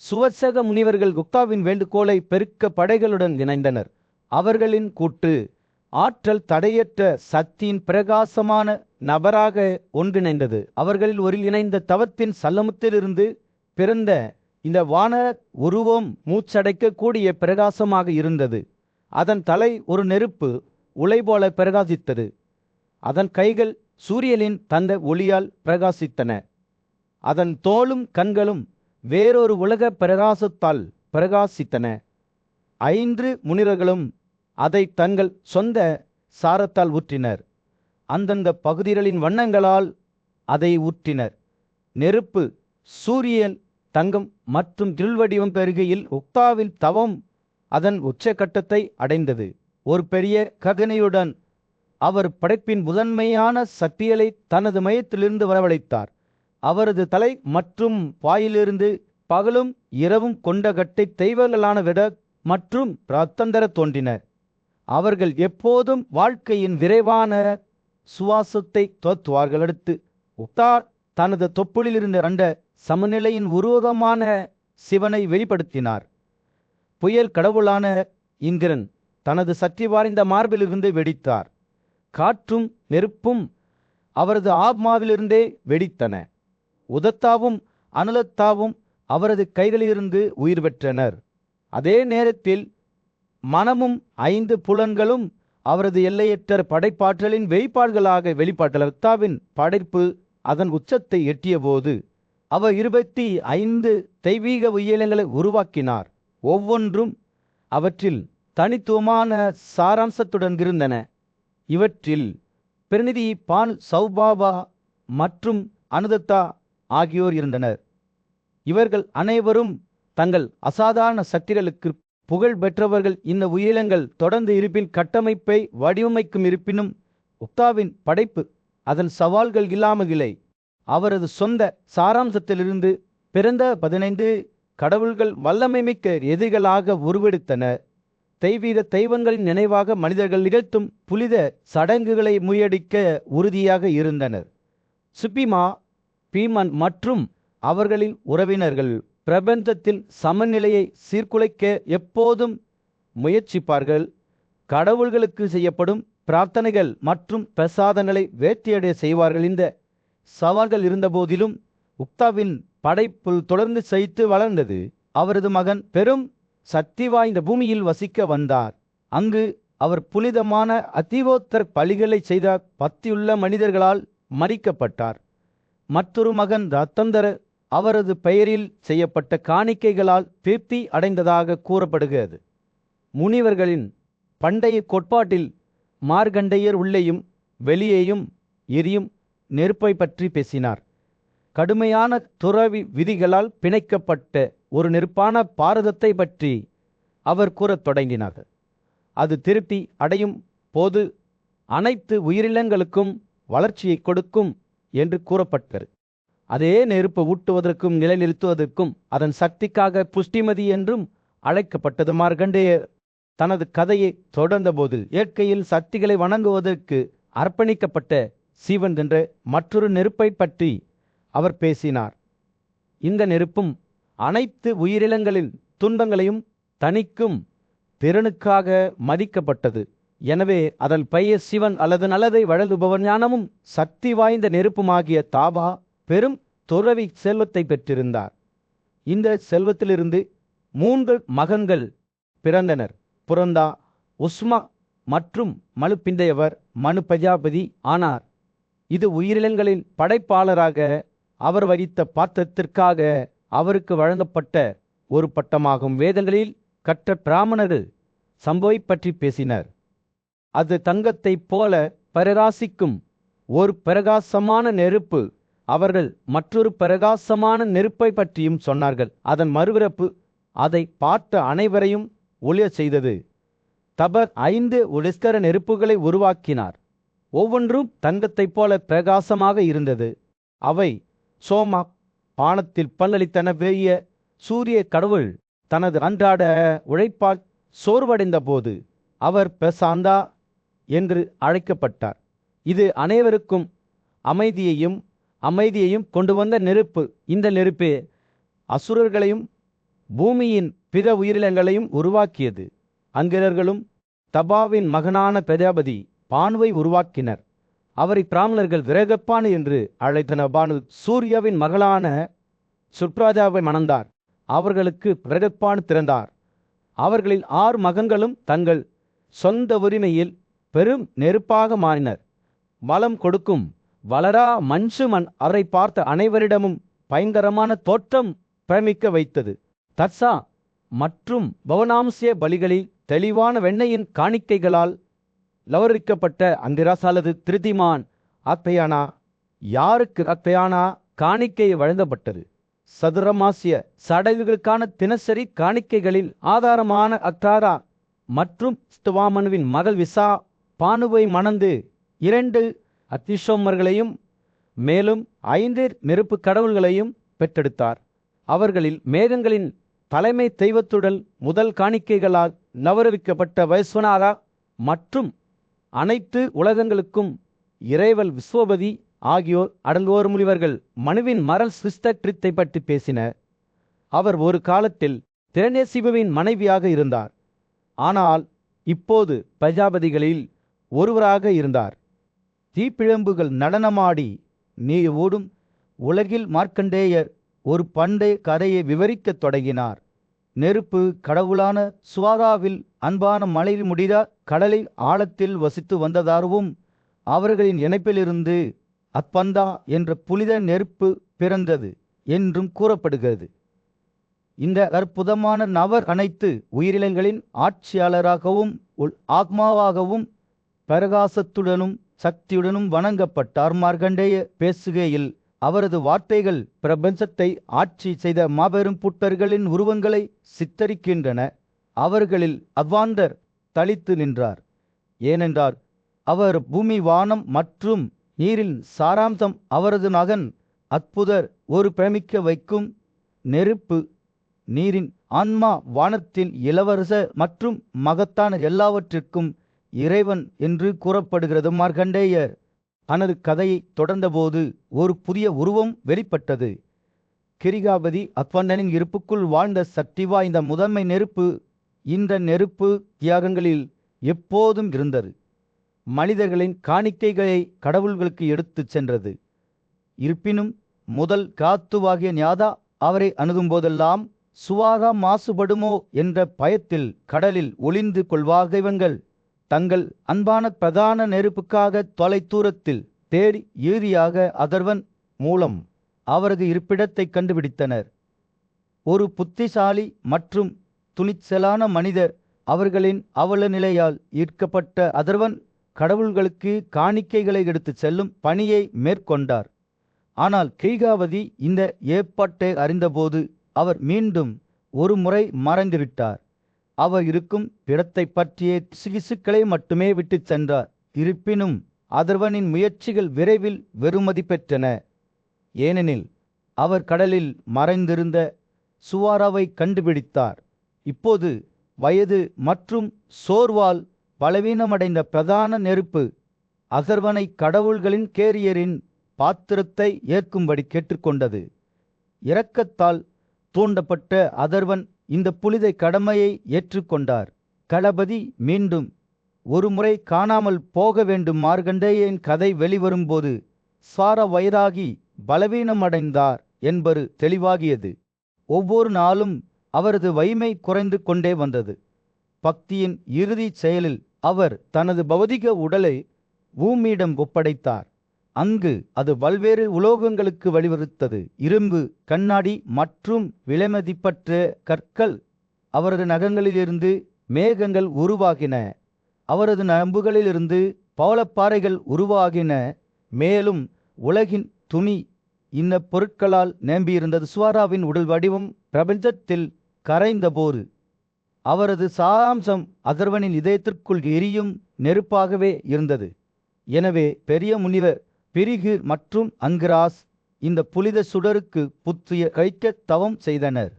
சுவர்சக முனிவர்கள் குப்தாவின் வேண்டுகோளை பெருக்க படைகளுடன் இணைந்தனர். அவர்களின் கூற்று ஆற்றல் தடையற்ற சக்தியின் பிரகாசமான நபராக ஒன்றிணைந்தது. அவர்களில் ஒரு இணைந்த தவத்தின் சல்லமுத்திலிருந்து பிறந்த இந்த வான உருவம் மூச்சடைக்கக்கூடிய பிரகாசமாக இருந்தது. அதன் தலை ஒரு நெருப்பு உலை போல பிரகாசித்தது. அதன் கைகள் சூரியனின் தந்த ஒளியால் பிரகாசித்தன. அதன் தோளும் கண்களும் வேறொரு உலக பிரகாசத்தால் பிரகாசித்தன. 5 முனிவர்களும் அதை தங்கள் சொந்த சாரத்தால் ஊற்றினர். அந்தந்த பகுதிகளின் வண்ணங்களால் அதை ஊற்றினர். நெருப்பு, சூரியன், தங்கம் மற்றும் இருள்வடிவம் பெருகையில் உக்தாவின் தவம் அதன் உச்சகட்டத்தை அடைந்தது. ஒரு பெரிய ககனையுடன் அவர் படைப்பின் முதன்மையான சக்திகளை தனது மையத்திலிருந்து வரவழைத்தார். அவரது தலை மற்றும் வாயிலிருந்து பகலும் இரவும் கொண்ட கட்டை தெய்வங்களான விட மற்றும் ரத்தந்தர தோன்றின. அவர்கள் எப்போதும் வாழ்க்கையின் விரைவான சுவாசத்தை தோற்றுவார்கள். அடுத்து உக்தா தனது தொப்புளிலிருந்து கண்ட சமநிலையின் உருவகமான சிவனை வெளிப்படுத்தினார். புயல் கடவுளான இந்திரன் தனது சக்தி வாய்ந்த மார்பிலிருந்து வெடித்தார். காற்றும் நெருப்பும் அவரது ஆத்மாவிலிருந்தே வெடித்தன. உதத்தாவும் அனுலத்தாவும் அவரது கைகளிலிருந்து உயிர் பெற்றனர். அதே நேரத்தில் மனமும் 5 புலன்களும் அவரது எல்லையற்ற படைப்பாற்றலின் வெளிப்பாடுகளாக வெளிப்பட்டன. உக்தாவின் படைப்பு அதன் உச்சத்தை எட்டிய போது அவர் 25 தெய்வீக உயிரினங்களை உருவாக்கினார். ஒவ்வொன்றும் அவற்றில் தனித்துவமான சாராம்சத்துடன் இருந்தன. இவற்றில் பிரநிதி, பால், சௌபாபா மற்றும் அனுதத்தா ஆகியோர் இருந்தனர். இவர்கள் அனைவரும் தங்கள் அசாதாரண சக்திகளுக்கு புகழ் பெற்றவர்கள். இந்த உயிரினங்கள் தொடர்ந்து இருப்பின் கட்டமைப்பை வடிவமைக்கும். இருப்பினும் உக்தாவின் படைப்பு அதன் சவால்கள் இல்லாமலே அவரது சொந்த சாராம்சத்திலிருந்து பிறந்த 15 கடவுள்கள் வல்லமை மிக்க எதிரிகளாக உருவெடுத்தனர். தெய்வீக தெய்வங்களின் நினைவாக மனிதர்கள் நிகழ்த்தும் புனித சடங்குகளை முறியடிக்க உறுதியாக இருந்தனர். சுப்பிமா, பீமன் மற்றும் அவர்களின் உறவினர்கள் பிரபஞ்சத்தில் சமநிலையை சீர்குலைக்க எப்போதும் முயற்சிப்பார்கள். கடவுள்களுக்கு செய்யப்படும் பிரார்த்தனைகள் மற்றும் பிரசாதங்களை வேட்டையடைய செய்வார்கள். இந்த சவால்கள் இருந்தபோதிலும் உக்தாவின் படைப்பு தொடர்ந்து செழித்து வளர்ந்தது. அவரது மகன் பெரும் சக்தி வாய்ந்த பூமியில் வசிக்க வந்தார். அங்கு அவர் புனிதமான அதிவோத்தர் பலிகளை செய்த பக்தியுள்ள மனிதர்களால் மறிக்கப்பட்டார். மற்றொரு மகன் ரத்தந்தர அவரது பெயரில் செய்யப்பட்ட காணிக்கைகளால் திருப்தி அடைந்ததாக கூறப்படுகிறது. முனிவர்களின் பண்டைய கோட்பாட்டில் மார்கண்டையர் உள்ளேயும் வெளியேயும் எரியும் நெருப்பை பற்றி பேசினார். கடுமையான துறவி விதிகளால் பிணைக்கப்பட்ட ஒரு நெருப்பான பாரதத்தை பற்றி அவர் கூறத் தொடங்கினார். அது திருப்தி அடையும் போது அனைத்து உயிரினங்களுக்கும் வளர்ச்சியை கொடுக்கும் என்று கூறப்பட்டது. அதே நெருப்பு ஊட்டுவதற்கும் நிலைநிறுத்துவதற்கும் அதன் சக்திக்காக புஷ்டிமதி என்றும் அழைக்கப்பட்டது. மார்கண்டேயர் தனது கதையை தொடர்ந்தபோது இயற்கையில் சக்திகளை வணங்குவதற்கு அர்ப்பணிக்கப்பட்ட சீவன் என்ற மற்றொரு நெருப்பை பற்றி அவர் பேசினார். இந்த நெருப்பும் அனைத்து உயிரினங்களின் துன்பங்களையும் தணிக்கும் திறனுக்காக மதிக்கப்பட்டது. எனவே அதன் பெயர் சிவன் அல்லது நல்லதை வழங்குபவர். ஞானமும் சக்தி வாய்ந்த நெருப்புமாகிய தாபா பெரும் துறவி செல்வத்தை பெற்றிருந்தார். இந்த செல்வத்திலிருந்து 3 மகன்கள் பிறந்தனர். புரந்தா, உஸ்மா மற்றும் மனு பிந்தையவர் மனு பிரஜாபதி ஆனார். இது உயிரினங்களின் படைப்பாளராக அவர் வகித்த பாத்திரத்திற்காக அவருக்கு வழங்கப்பட்ட ஒரு பட்டமாகும். வேதங்களில் கற்ற பிராமணர்கள் சம்பவை பற்றி பேசினர். அது தங்கத்தைப் போல பிரகாசிக்கும் ஒரு பிரகாசமான நெருப்பு. அவர்கள் மற்றொரு பிரகாசமான நெருப்பை பற்றியும் சொன்னார்கள். அதன் மறுபிறப்பு அதை பார்த்த அனைவரையும் ஒளிய செய்தது. தபர் 5 ஒளிஸ்கர நெருப்புகளை உருவாக்கினார். ஒவ்வொன்றும் தங்கத்தைப் போல பிரகாசமாக இருந்தது. அவை சோமா பானத்தில் பல்லளித்தன. பெரிய சூரிய கடவுள் தனது அன்றாட உழைப்பால் சோர்வடைந்த போது அவர் பிரசாந்தா என்று அழைக்கப்பட்டார். இது அனைவருக்கும் அமைதியையும் கொண்டு வந்த நெருப்பு. இந்த நெருப்பே அசுரர்களையும் பூமியின் பிற உயிரினங்களையும் உருவாக்கியது. அங்கிரர்களும் தபாவின் மகனான பிரஜாபதி பானுவை உருவாக்கினர். அவரை பிராமணர்கள் விரகப்பானு என்று அழைத்தனர். பானு சூர்யாவின் மகளான சுப்ராஜாவை மணந்தார். அவர்களுக்கு விரகப்பானு பிறந்தார். அவர்களில் 6 மகன்களும் தங்கள் சொந்த உரிமையில் பெரும் நெருப்பாக மாறினர். வளம் கொடுக்கும் வளரா மஞ்சுமன் அவரை பார்த்த அனைவரிடமும் பயங்கரமான தோற்றம் பிரமிக்க வைத்தது. தர்சா மற்றும் பவனாம்சிய பலிகளில் தெளிவான வெண்ணையின் காணிக்கைகளால் லவரிக்கப்பட்ட அங்கிராஸ் அல்லது திருதிமான் அக்பயானா. யாருக்கு அக்பயானா காணிக்கை வழங்கப்பட்டது? சதுரமாசிய சடங்குகளுக்கான தினசரி காணிக்கைகளில் ஆதாரமான அக்தாரா மற்றும் ஸ்துவாமனுவின் மகள் விசா பானுவை மணந்து 2 அத்திஷோமர்களையும் மேலும் 5 நெருப்பு கடவுள்களையும் பெற்றெடுத்தார். அவர்களில் மேகங்களின் தலைமை தெய்வத்துடன் முதல் காணிக்கைகளால் நவரவிக்கப்பட்ட வைஸ்வனாரா மற்றும் அனைத்து உலகங்களுக்கும் இறைவல் விஸ்வபதி ஆகியோர் அடல்வோர் முனிவர்கள் மனுவின் மரல் சிஸ்டக்ரித்தை பற்றி பேசினர். அவர் ஒரு காலத்தில் திரநேசிபுவின் மனைவியாக இருந்தார். ஆனால் இப்போது பிரஜாபதிகளில் ஒருவராக இருந்தார். தீப்பிழம்புகள் நடனமாடி நீர் ஓடும் உலகில் மார்க்கண்டேயர் ஒரு பண்டைய கதையை விவரிக்கத் தொடங்கினார். நெருப்பு கடவுளான சுவாராவில் அன்பான மலையில் முடித கடலில் ஆழத்தில் வசித்து வந்ததாகவும் அவர்களின் இணைப்பிலிருந்து அத்பந்தா என்ற புனித நெருப்பு பிறந்தது என்றும் கூறப்படுகிறது. இந்த அற்புதமான நபர் அனைத்து உயிரினங்களின் ஆட்சியாளராகவும் ஆத்மாவாகவும் பிரகாசத்துடனும் சக்தியுடனும் வணங்கப்பட்டார். மார்க்கண்டேய பேசுகையில் அவரது வார்த்தைகள் பிரபஞ்சத்தை ஆட்சி செய்த மாபெரும் புட்டர்களின் உருவங்களை சித்தரிக்கின்றன. அவர்களில் அத்வாந்தர் தளித்து நின்றார். ஏனென்றால் அவர் பூமி, வானம் மற்றும் நீரின் சாராம்சம். அவரது மகன் அற்புதர் ஒரு பிரமிக்க வைக்கும் நெருப்பு, நீரின் ஆன்மா, வானத்தின் இளவரசர் மற்றும் மகத்தான எல்லாவற்றிற்கும் இறைவன் என்று கூறப்படுகிறது. மார்க்கண்டேயர் தனது கதையை தொடர்ந்தபோது ஒரு புதிய உருவம் வெளிப்பட்டது. கிரிகாபதி அத்வந்தனின் இருப்புக்குள் வாழ்ந்த சக்தி வாய்ந்த முதன்மை நெருப்பு. இந்த நெருப்பு தியாகங்களில் எப்போதும் இருந்தது. மனிதர்களின் காணிக்கைகளை கடவுள்களுக்கு எடுத்துச் சென்றது. இருப்பினும் முதல் காத்துவாகிய ஞாதா அவரை அணுகும் போதெல்லாம் சுவாகா மாசுபடுமோ என்ற பயத்தில் கடலில் ஒளிந்து கொள்வாகவங்கள் தங்கள் அன்பான பிரதான நெருப்புக்காக தொலை தூரத்தில் தேடி இறுதியாக அதர்வன் மூலம் அவரது இருப்பிடத்தை கண்டுபிடித்தனர். ஒரு புத்திசாலி மற்றும் துணிச்சலான மனிதர் அவர்களின் அவல நிலையால் ஈர்க்கப்பட்ட அதர்வன் கடவுள்களுக்கு காணிக்கைகளை எடுத்துச் செல்லும் பணியை மேற்கொண்டார். ஆனால் கிரிகாவதி இந்த ஏற்பாட்டை அறிந்தபோது அவர் மீண்டும் ஒரு முறை மறைந்துவிட்டார். அவர் இருக்கும் இடத்தை பற்றிய சிகிசுக்களை மட்டுமே விட்டு சென்றார். இருப்பினும் அதர்வனின் முயற்சிகள் விரைவில் வெறுமதி பெற்றன. ஏனெனில் அவர் கடலில் மறைந்திருந்த சுவாராவை கண்டுபிடித்தார். இப்போது வயது மற்றும் சோர்வால் பலவீனமடைந்த பிரதான நெருப்பு அதர்வனை கடவுள்களின் கேரியரின் பாத்திரத்தை ஏற்கும்படி கேட்டுக்கொண்டது. இரக்கத்தால் தூண்டப்பட்ட அதர்வன் இந்த புனித கடமையை ஏற்றுக்கொண்டார். களபதி மீண்டும் ஒரு முறை காணாமல் போக வேண்டும். மார்க்கண்டேயன் கதை வெளிவரும்போது சார வயதாகி பலவீனமடைந்தார் என்பது தெளிவாகியது. ஒவ்வொரு நாளும் அவரது வலிமை குறைந்து கொண்டே வந்தது. பக்தியின் இறுதி செயலில் அவர் தனது பௌதிக உடலை பூமியிடம் ஒப்படைத்தார். அங்கு அது பல்வேறு உலோகங்களுக்கு வழிவகுத்தது. இரும்பு, கண்ணாடி மற்றும் விலைமதிப்பற்ற கற்கள். அவரது நகங்களிலிருந்து மேகங்கள் உருவாகின. அவரது நம்புகளிலிருந்து பவளப்பாறைகள் உருவாகின. மேலும் உலகின் துணி இன்ன பொருட்களால் நம்பியிருந்தது. சுவாராவின் உடல் வடிவம் பிரபஞ்சத்தில் கரைந்தபோது அவரது சாராம்சம் அதர்வனின் இதயத்திற்குள் எரியும் நெருப்பாகவே இருந்தது. எனவே பெரிய முனிவர் பிரிகு மற்றும் அங்கிராஸ் இந்த புனித சுடருக்கு புத்துயிர் கழிக்க தவம் செய்தனர்.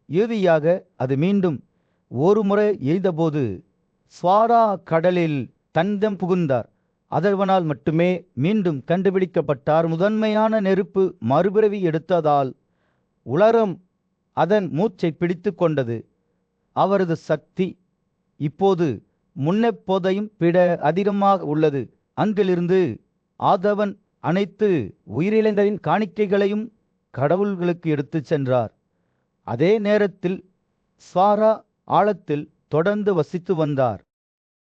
இறுதியாக அது மீண்டும் ஒரு முறை எய்தபோது ஸ்வாரா கடலில் தஞ்சம் புகுந்தார். அதர்வனால் மட்டுமே மீண்டும் கண்டுபிடிக்கப்பட்டார். முதன்மையான நெருப்பு மறுபிறவி எடுத்ததால் உலரம் அதன் மூச்சை பிடித்து கொண்டது. அவரது சக்தி இப்போது முன்னெப்போதையும் விட அதிகமாக உள்ளது. அங்கிலிருந்து ஆதவன் அனைத்து உயிரினங்களின் காணிக்கைகளையும் கடவுள்களுக்கு எடுத்துச் சென்றார். அதே நேரத்தில் சாரா ஆழத்தில் தொடர்ந்து வசித்து வந்தார்.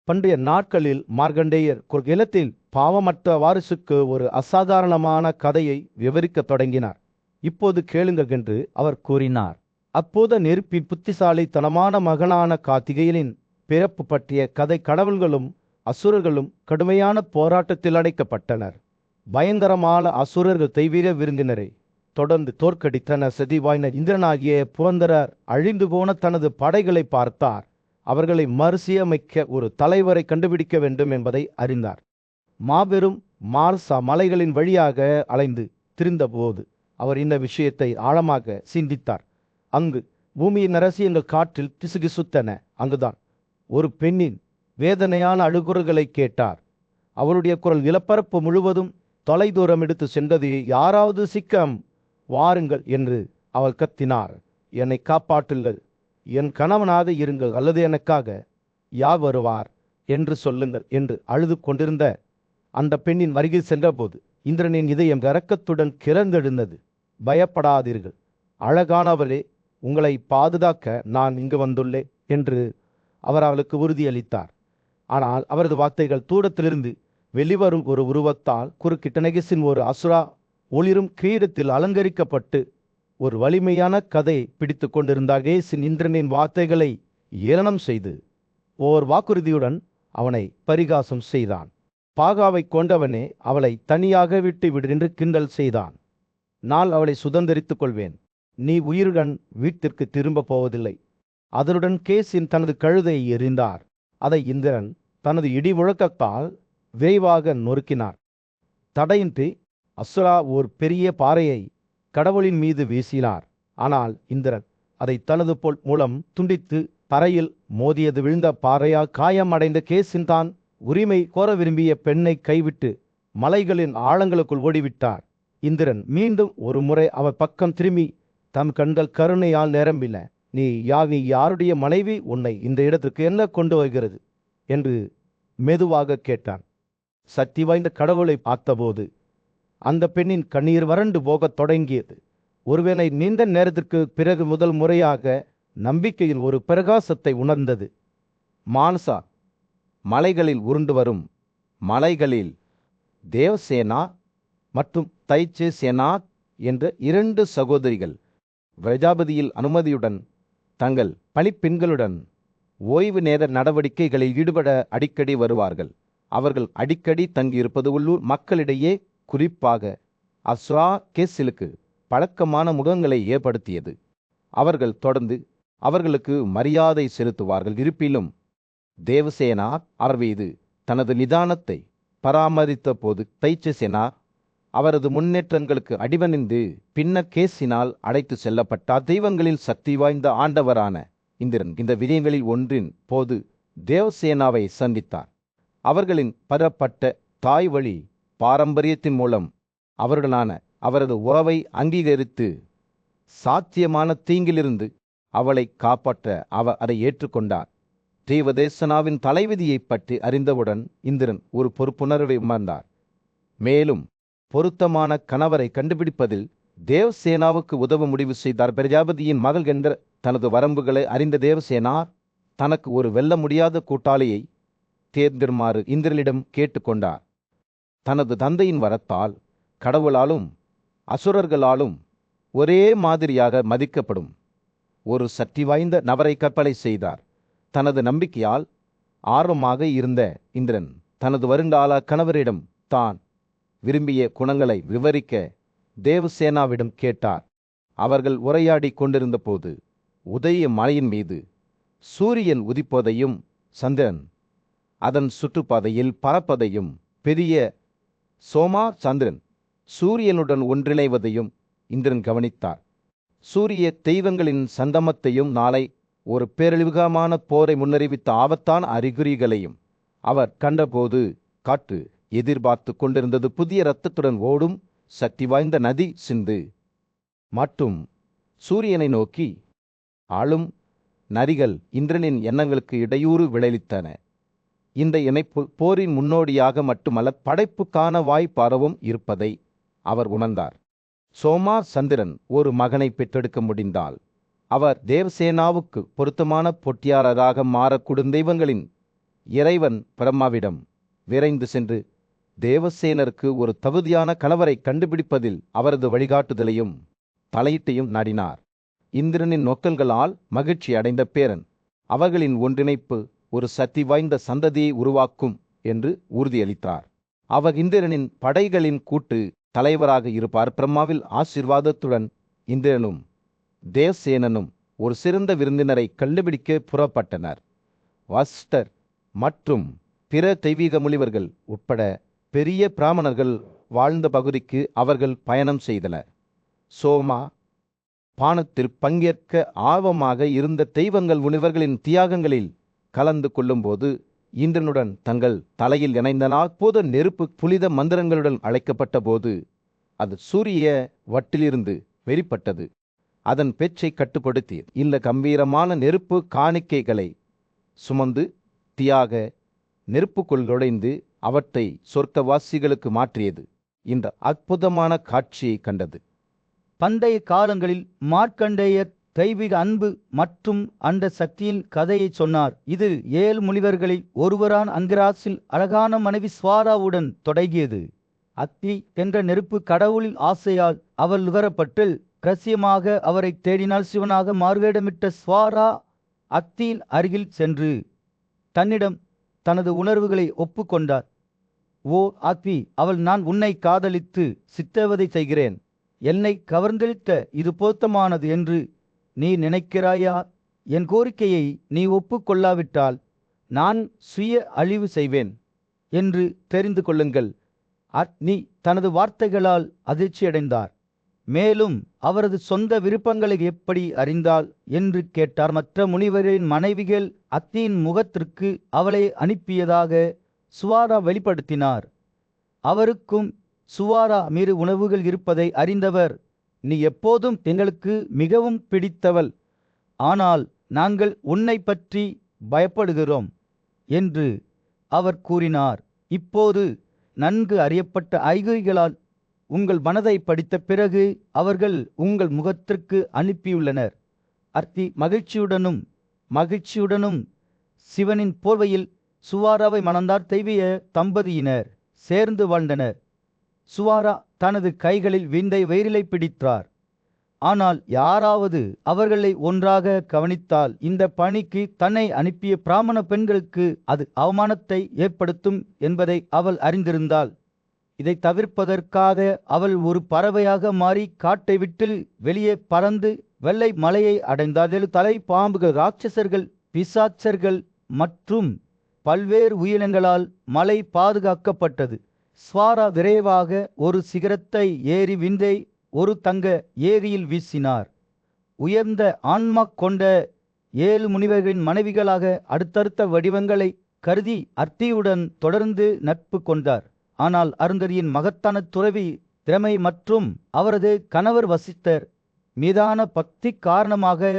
பண்டைய நாட்களில் மார்க்கண்டேயர் குலத்தில் பாவமற்ற வாரிசுக்கு ஒரு அசாதாரணமான கதையை விவரிக்கத் தொடங்கினார். இப்போது கேளுங்கள் என்று அவர் கூறினார். அப்போது நெருப்பின் புத்திசாலித்தனமான மகனான கார்த்திகேயனின் பிறப்பு பற்றிய கதை. கடவுள்களும் அசுரர்களும் கடுமையான போராட்டத்தில் அடைக்கப்பட்டனர். பயங்கரமான அசுரர்கள் தெய்வீக விருந்தினரை தொடர்ந்து தோற்கடித்தனர். சதி வாய்ந்த இந்திரனாகிய புரந்தரர் அழிந்து போன தனது படைகளை பார்த்தார். அவர்களை மறுசீரமைக்க ஒரு தலைவரை கண்டுபிடிக்க வேண்டும் என்பதை அறிந்தார். மாபெரும் மார்சா மலைகளின் வழியாக அலைந்து திரிந்தபோது அவர் இந்த விஷயத்தை ஆழமாக சிந்தித்தார். அங்கு பூமியின் ரகசியங்கள் காற்றில் கிசுகிசுத்தன. அங்குதான் ஒரு பெண்ணின் வேதனையான அழுகுரல்களை கேட்டார். அவருடைய குரல் நிலப்பரப்பு முழுவதும் தொலைதூரம் எடுத்து சென்றது. யாராவது சிக்கம் வாருங்கள் என்று அவள் கத்தினார். என்னை காப்பாற்றுங்கள், என் கணவனாக இருங்கள், அல்லது எனக்காக யார் வருவார் என்று சொல்லுங்கள் என்று அழுது கொண்டிருந்த அந்த பெண்ணின் அருகில் சென்றபோது இந்திரனின் இதயம் இரக்கத்துடன் கிளர்ந்தெழுந்தது. பயப்படாதீர்கள் அழகானவரே, உங்களை பாதுகாக்க நான் இங்கு வந்துள்ளேன் என்று அவர் அவளுக்கு உறுதியளித்தார். ஆனால் அவரது வார்த்தைகள் தூரத்திலிருந்து வெளிவரும் ஒரு உருவத்தால் குறுக்கிட்ட. நெகிசின் ஒரு அசுரா ஒளிரும் கிரீடத்தில் அலங்கரிக்கப்பட்டு ஒரு வலிமையான கதை பிடித்து கொண்டிருந்தார். கேசின் இந்திரனின் வார்த்தைகளை ஏளனம் செய்து ஓர் வாக்குறுதியுடன் அவனை பரிகாசம் செய்தான். பாகாவை கொண்டவனே, அவளை தனியாக விட்டு விடு என்று கிண்டல் செய்தான். நான் அவளை சுதந்திரித்துக் கொள்வேன், நீ உயிருடன் வீட்டிற்கு திரும்ப போவதில்லை. அதனுடன் கேசின் தனது கழுதை எறிந்தார். அதை இந்திரன் தனது இடி முழக்கத்தால் விரைவாக நொறுக்கினார். தடையின்றி அசுரா ஒரு பெரிய பாறையை கடவுளின் மீது வீசினார். ஆனால் இந்திரன் அதை தனது போல் மூலம் துண்டித்து தரையில் மோதியது. விழுந்த பாறையால் காயமடைந்த கேசின் தான் உரிமை கோர விரும்பிய பெண்ணை கைவிட்டு மலைகளின் ஆழங்களுக்குள் ஓடிவிட்டார். இந்திரன் மீண்டும் ஒரு முறை அவர் பக்கம் திரும்பி தம் கண்கள் கருணையால் நிரம்பின. நீ யாருடைய மனைவி? உன்னை இந்த இடத்திற்கு என்ன கொண்டு வருகிறது என்று மெதுவாக கேட்டான். சக்தி வாய்ந்த கடவுளை பார்த்தபோது அந்த பெண்ணின் கண்ணீர் வறண்டு போகத் தொடங்கியது. ஒருவேளை நீண்ட நேரத்திற்கு பிறகு முதல் முறையாக நம்பிக்கையில் ஒரு பிரகாசத்தை உணர்ந்தது. மானசா மலைகளில் உருண்டு வரும் மலைகளில் தேவசேனா மற்றும் தைச்சே சேனா என்ற 2 சகோதரிகள் பிரஜாபதியில் அனுமதியுடன் தங்கள் பணிப்பெண்களுடன் ஓய்வு நேர நடவடிக்கைகளில் ஈடுபட அடிக்கடி வருவார்கள். அவர்கள் அடிக்கடி தங்கியிருப்பது உள்ளூர் மக்களிடையே, குறிப்பாக அஸ்ரா கேசிலுக்கு பழக்கமான முகங்களை ஏற்படுத்தியது. அவர்கள் தொடர்ந்து அவர்களுக்கு மரியாதை செலுத்துவார்கள். இருப்பினும் தேவசேனா அவர் மீது தனது நிதானத்தை பராமரித்த போது தைச்சசேனா அவரது முன்னேற்றங்களுக்கு அடிபணிந்து பின்னர் கேசினால் அழைத்து செல்லப்பட்டார். தெய்வங்களில் சக்தி வாய்ந்த ஆண்டவரான இந்திரன் இந்த விஜயங்களில் ஒன்றின் போது தேவசேனாவை சந்தித்தார். அவர்களின் பரப்பட்ட தாய் வழி பாரம்பரியத்தின் மூலம் அவருடனான அவரது உறவை அங்கீகரித்து சாத்தியமான தீங்கிலிருந்து அவளை காப்பாற்ற அவர் அதை ஏற்றுக்கொண்டார். தேவதேசனாவின் தலைவிதியை பற்றி அறிந்தவுடன் இந்திரன் ஒரு பொறுப்புணர்வை உணர்ந்தார். மேலும் பொருத்தமான கணவரை கண்டுபிடிப்பதில் தேவசேனாவுக்கு உதவ முடிவு செய்தார். பிரஜாபதியின் மகள் என்ற தனது வரம்புகளை அறிந்த தேவசேனா தனக்கு ஒரு வெல்ல முடியாத கூட்டாளியை தேர்ந்தெடுமாறு இந்திரனிடம் கேட்டுக்கொண்டார். தனது தந்தையின் வரத்தால் கடவுளாலும் அசுரர்களாலும் ஒரே மாதிரியாக மதிக்கப்படும் ஒரு சக்தி வாய்ந்த நபரை கற்பனை செய்தார். தனது நம்பிக்கையால் ஆர்வமாக இருந்த இந்திரன் தனது வருங்கால கணவரிடம் தான் விரும்பிய குணங்களை விவரிக்க தேவசேனாவிடம் கேட்டார். அவர்கள் உரையாடி கொண்டிருந்த போது உதய மலையின் மீது சூரியன் உதிப்பதையும் சந்திரன் அதன் சுற்றுப்பாதையில் பறப்பதையும் பெரிய சோமா சந்திரன் சூரியனுடன் ஒன்றிணைவதையும் இந்திரன் கவனித்தார். சூரிய தெய்வங்களின் சந்தமத்தையும் நாளை ஒரு பேரழிவுகரமான போரை முன்னறிவித்த ஆபத்தான அறிகுறிகளையும் அவர் கண்டபோது காற்று எதிர்பார்த்து கொண்டிருந்தது. புதிய இரத்தத்துடன் ஓடும் சக்தி வாய்ந்த நதி சிந்து மற்றும் சூரியனை நோக்கி, ஆளும் நரிகள் இந்திரனின் எண்ணங்களுக்கு இடையூறு விளைவித்தன. இந்த இணைப்பு போரின் முன்னோடியாக மட்டுமல்ல, படைப்புக்கான வாய்ப்பாரவும் இருப்பதை அவர் உணர்ந்தார். சோமா சந்திரன் ஒரு மகனை பெற்றெடுக்க முடிந்தால் அவர் தேவசேனாவுக்கு பொருத்தமான பொட்டியாளராக மாறக்கூடும். தெய்வங்களின் இறைவன் பிரம்மாவிடம் விரைந்து சென்று தேவசேனருக்கு ஒரு தகுதியான கணவரை கண்டுபிடிப்பதில் அவரது வழிகாட்டுதலையும் தலையீட்டையும் நாடினார். இந்திரனின் நோக்கங்களால் மகிழ்ச்சி அடைந்த பேரன் அவர்களின் ஒன்றிணைப்பு ஒரு சக்தி வாய்ந்த சந்ததியை உருவாக்கும் என்று உறுதியளித்தார். அவர் இந்திரனின் படைகளின் கூட்டு தலைவராக இருப்பார். பிரம்மாவில் ஆசீர்வாதத்துடன் இந்திரனும் தேவசேனனும் ஒரு சிறந்த விருந்தினரை கண்டுபிடிக்க புறப்பட்டனர். வசிஷ்டர் மற்றும் பிற தெய்வீக முனிவர்கள் உட்பட பெரிய பிராமணர்கள் வாழ்ந்த பகுதிக்கு அவர்கள் பயணம் செய்தனர். சோமா பானத்தில் பங்கேற்க ஆர்வமாக இருந்த தெய்வங்கள் முனிவர்களின் தியாகங்களில் கலந்து கொள்ளும்போது இந்திரனுடன் தங்கள் தலையில் இணைந்தன. அப்போது நெருப்பு புனித மந்திரங்களுடன் அழைக்கப்பட்ட போது அது சூரிய வட்டிலிருந்து வெளிப்பட்டது. அதன் பேச்சை கட்டுப்படுத்தி இந்த கம்பீரமான நெருப்பு காணிக்கைகளை சுமந்து தியாக நெருப்புக்குள் நுழைந்து அவற்றை சொர்க்கவாசிகளுக்கு மாற்றியது. இந்த அற்புதமான காட்சியை கண்டது. பண்டைய காலங்களில் மார்க்கண்டேயர் தெய்வீக அன்பு மற்றும் அந்த சக்தியின் கதையை சொன்னார். இது 7 முனிவர்களில் ஒருவரான அங்கிராசில் அழகான மனைவி ஸ்வாராவுடன் தொடங்கியது. அத்தி என்ற நெருப்பு கடவுளின் ஆசையால் அவள் நுகரப்பட்டு ரகசியமாக அவரை தேடினால் சிவனாக மாறுவேடமிட்ட ஸ்வாரா அத்தியின் அருகில் சென்று தன்னிடம் தனது உணர்வுகளை ஒப்புக்கொண்டார். ஓ அத்தி, அவள், நான் உன்னை காதலித்து சித்தவதை செய்கிறேன். என்னை கவர்ந்தெழுத்த இது பொருத்தமானது என்று நீ நினைக்கிறாயா? என் கோரிக்கையை நீ ஒப்புக்கொள்ளாவிட்டால் நான் சுய அழிவு செய்வேன் என்று தெரிந்து கொள்ளுங்கள். அக்னி தனது வார்த்தைகளால் அதிர்ச்சியடைந்தார். மேலும் அவரது சொந்த விருப்பங்களை எப்படி அறிந்தாள் என்று கேட்டார். மற்ற முனிவரின் மனைவிகள் அத்தியின் முகத்திற்கு அவளை அனுப்பியதாக சுவாரா வெளிப்படுத்தினார். அவருக்கும் சுவாரா மீது உணவுகள் இருப்பதை அறிந்தவர், நீ எப்போதும் எங்களுக்கு மிகவும் பிடித்தவள், ஆனால் நாங்கள் உன்னை பற்றி பயப்படுகிறோம் என்று அவர் கூறினார். இப்போது நன்கு அறியப்பட்ட ஐகிகளால் உங்கள் மனதை படித்த பிறகு அவர்கள் உங்கள் முகத்திற்கு அனுப்பியுள்ளனர். அத்தி மகிழ்ச்சியுடனும் சிவனின் போர்வையில் சுவாராவை மணந்தார். தெய்வீக தம்பதியினர் சேர்ந்து வாழ்ந்தனர். சுவாரா தனது கைகளில் விந்தை வயிறிலை பிடித்தார். ஆனால் யாராவது அவர்களை ஒன்றாக கவனித்தால் இந்த பணிக்கு தன்னை அனுப்பிய பிராமண பெண்களுக்கு அது அவமானத்தை ஏற்படுத்தும் என்பதை அவள் அறிந்திருந்தாள். இதை தவிர்ப்பதற்காக அவள் ஒரு பறவையாக மாறி காட்டை விட்டு வெளியே பறந்து வெள்ளை மலையை அடைந்தார். தலை பாம்புகள், ராட்சசர்கள், பிசாச்சர்கள் மற்றும் பல்வேறு உயிரினங்களால் மலை பாதுகாக்கப்பட்டது. ஸ்வாரா விரைவாக ஒரு சிகரத்தை ஏறி விந்தை ஒரு தங்க ஏரியில் வீசினார். உயர்ந்த ஆன்மா கொண்ட 7 முனிவர்களின் மனைவிகளாக அடுத்தடுத்த வடிவங்களை கருதி அத்தியுடன் தொடர்ந்து நட்பு கொண்டார். ஆனால் அருந்ததியின் மகத்தான துறவி திறமை மற்றும் அவரது கணவர் வசிஷ்டர் மீதான பக்தி காரணமாக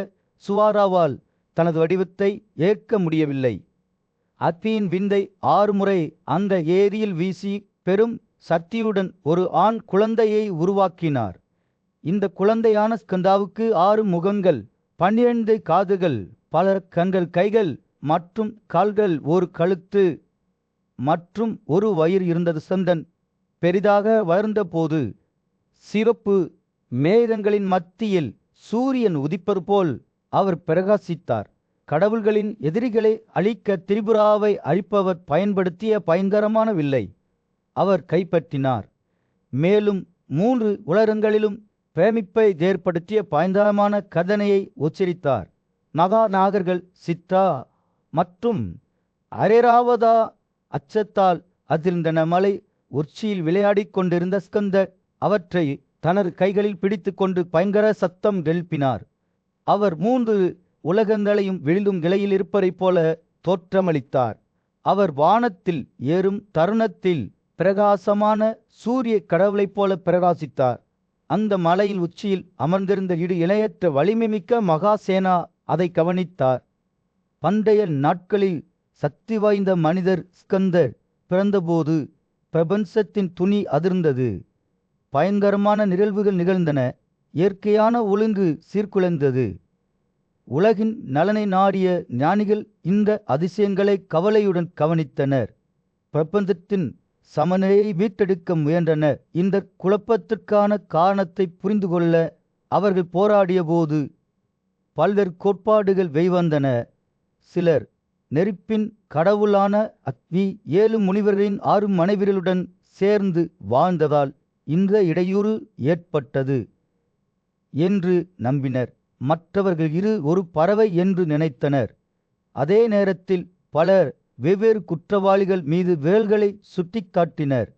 சுவாராவால் தனது வடிவத்தை ஏற்க முடியவில்லை. அத்தியின் விந்தை 6 முறை அந்த ஏரியில் வீசி பெரும் சக்தியுடன் ஒரு ஆண் குழந்தையை உருவாக்கினார். இந்த குழந்தையான ஸ்கந்தாவுக்கு 6 முகங்கள், 12 காதுகள், பல கண்கள், கைகள் மற்றும் கால்கள், ஒரு கழுத்து மற்றும் ஒரு வயிறு இருந்தது. ஸ்கந்தன் பெரிதாக வளர்ந்தபோது சிறப்பு மேகங்களின் மத்தியில் சூரியன் உதிப்பது போல் அவர் பிரகாசித்தார். கடவுள்களின் எதிரிகளை அழிக்க திரிபுராவை அழிப்பவர் பயன்படுத்திய பயங்கரமான வில்லை அவர் கைப்பற்றினார். மேலும் 3 உலகங்களிலும் பிரமிப்பை ஏற்படுத்திய பயங்கரமான கதனையை உச்சரித்தார். நாகர்கள் சித்தா மற்றும் அரேராவதா அச்சத்தால் அதிர்ந்தன. மலை உச்சியில் விளையாடிக் கொண்டிருந்த ஸ்கந்தர் அவற்றை தனது கைகளில் பிடித்து கொண்டு பயங்கர சத்தம் எழுப்பினார். அவர் 3 உலகங்களையும் விழுந்தும் நிலையில் இருப்பதைப் போல தோற்றமளித்தார். அவர் வானத்தில் ஏறும் தருணத்தில் பிரகாசமான சூரிய கடவுளைப் போல பிரகாசித்தார். அந்த மலையின் உச்சியில் அமர்ந்திருந்த இணையற்ற வலிமைமிக்க மகாசேனா அதை கவனித்தார். பண்டைய நாட்களில் சக்தி வாய்ந்த மனிதர் ஸ்கந்தர் பிறந்தபோது பிரபஞ்சத்தின் துணி அதிர்ந்தது. பயங்கரமான நிகழ்வுகள் நிகழ்ந்தன. இயற்கையான ஒழுங்கு சீர்குலைந்தது. உலகின் நலனை நாடிய ஞானிகள் இந்த அதிசயங்களை கவலையுடன் கவனித்தனர். பிரபஞ்சத்தின் சமநிலையை மீட்டெடுக்க முயன்றனர். இந்த குழப்பத்திற்கான காரணத்தை புரிந்து கொள்ள அவர்கள் போராடிய போது பல்வேறு கோட்பாடுகள் வெளிவந்தன. சிலர் நெருப்பின் கடவுளான அக்னி 7 முனிவர்களின் 6 மனைவிகளுடன் சேர்ந்து வாழ்ந்ததால் இந்த இடையூறு ஏற்பட்டது என்று நம்பினர். மற்றவர்கள் ஒரு பறவை என்று நினைத்தனர். அதே நேரத்தில் பலர் வெவ்வேறு குற்றவாளிகள் மீது விரல்களை சுட்டிக்காட்டினர்.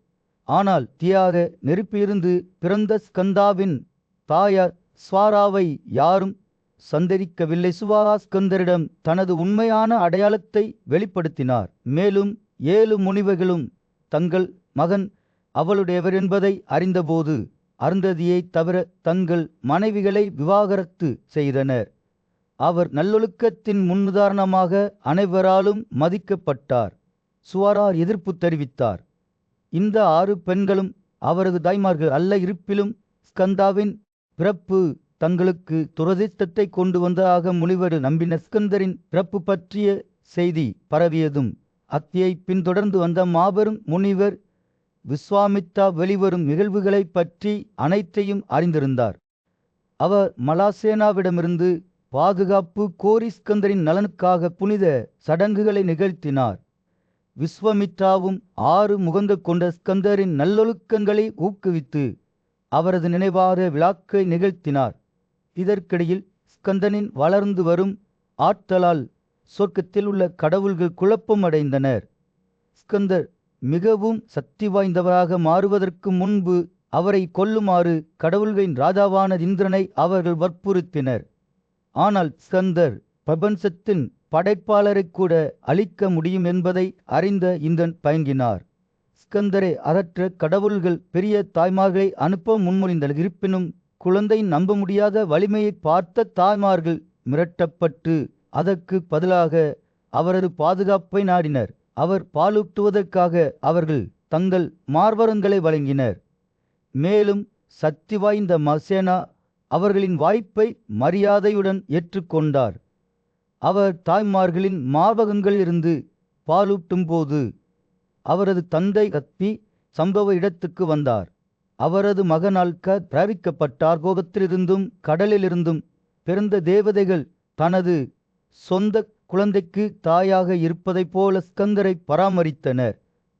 ஆனால் தியாக நெருப்பிலிருந்து பிறந்த ஸ்கந்தாவின் தாயார் ஸ்வாராவை யாரும் சந்தேகிக்கவில்லை. ஸ்வாரா ஸ்கந்தரிடம் தனது உண்மையான அடையாளத்தை வெளிப்படுத்தினார். மேலும் 7 முனிவர்களும் தங்கள் மகன் அவளுடையவர் என்பதை அறிந்தபோது அருந்ததியை தவிர தங்கள் மனைவிகளை விவாகரத்து செய்தனர். அவர் நல்லொழுக்கத்தின் முன்னுதாரணமாக அனைவராலும் மதிக்கப்பட்டார். சுவாரா எதிர்ப்பு தெரிவித்தார். இந்த 6 பெண்களும் அவரது தாய்மார்கள் அல்ல. இருப்பிலும் ஸ்கந்தாவின் பிறப்பு தங்களுக்கு துரதிர்ஷ்டத்தை கொண்டு வந்ததாக முனிவர்கள் நம்பினர். ஸ்கந்தரின் பிறப்பு பற்றிய செய்தி பரவியதும் அத்தியை பின்தொடர்ந்து வந்த மாபெரும் முனிவர் விஸ்வாமித்தா வெளிவரும் நிகழ்வுகளை பற்றி அனைத்தையும் அறிந்திருந்தார். அவர் மலாசேனாவிடமிருந்து பாதுகாப்பு கோரி ஸ்கந்தரின் நலனுக்காக புனித சடங்குகளை நிகழ்த்தினார். விஸ்வாமித்ராவும் 6 முகங்கள் கொண்ட ஸ்கந்தரின் நல்லொழுக்கங்களை ஊக்குவித்து அவரது நினைவாக விழாக்கை நிகழ்த்தினார். இதற்கிடையில் ஸ்கந்தனின் வளர்ந்து வரும் ஆற்றலால் சொர்க்கத்தில் உள்ள கடவுள்கள் குழப்பம் அடைந்தனர். ஸ்கந்தர் மிகவும் சக்தி வாய்ந்தவராக மாறுவதற்கு முன்பு அவரை கொல்லுமாறு கடவுள்களின் ராஜாவான இந்திரனை அவர்கள் வற்புறுத்தினர். ஆனால் ஸ்கந்தர் பிரபஞ்சத்தின் படைப்பாளரை கூட அழிக்க முடியும் என்பதை அறிந்த இந்திரன் பயங்கினார். ஸ்கந்தரை அகற்ற கடவுள்கள் பெரிய தாய்மார்களை அனுப்ப முன்மொழிந்தனர். இருப்பினும் குழந்தையின் நம்ப முடியாத வலிமையை பார்த்த தாய்மார்கள் மிரட்டப்பட்டு அதற்கு பதிலாக அவரது பாதுகாப்பை நாடினர். அவர் பாலூட்டுவதற்காக அவர்கள் தங்கள் மார்பகங்களை வழங்கினர். மேலும் சக்தி வாய்ந்த மசேனா அவர்களின் வாய்ப்பை மரியாதையுடன் ஏற்றுக்கொண்டார். அவர் தாய்மார்களின் மார்பகங்களிலிருந்து பாலூட்டும் போது அவரது தந்தை கத்தி சம்பவ இடத்துக்கு வந்தார். அவரது மகனால் பிராபிக்கப்பட்டார். கோபத்திலிருந்தும் கடலிலிருந்தும் பிறந்த தேவதைகள் தனது சொந்த குழந்தைக்கு தாயாக இருப்பதைப் போல ஸ்கந்தரை பராமரித்தனர்.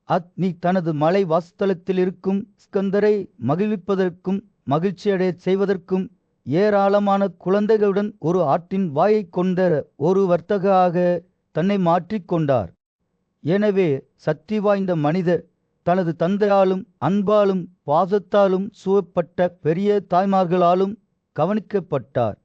அக்னி தனது மலை வாசஸ்தலத்தில் இருக்கும் ஸ்கந்தரை மகிழ்விப்பதற்கும் மகிழ்ச்சியடைய செய்வதற்கும் ஏராளமான குழந்தைகளுடன் ஒரு ஆட்டின் வாயை கொண்ட ஒரு வர்த்தகராக தன்னை மாற்றிக்கொண்டார். எனவே சக்தி வாய்ந்த மனிதர் தனது தந்தையாலும் அன்பாலும் பாசத்தாலும் சூழப்பட்ட பெரிய தாய்மார்களாலும் கவனிக்கப்பட்டார்.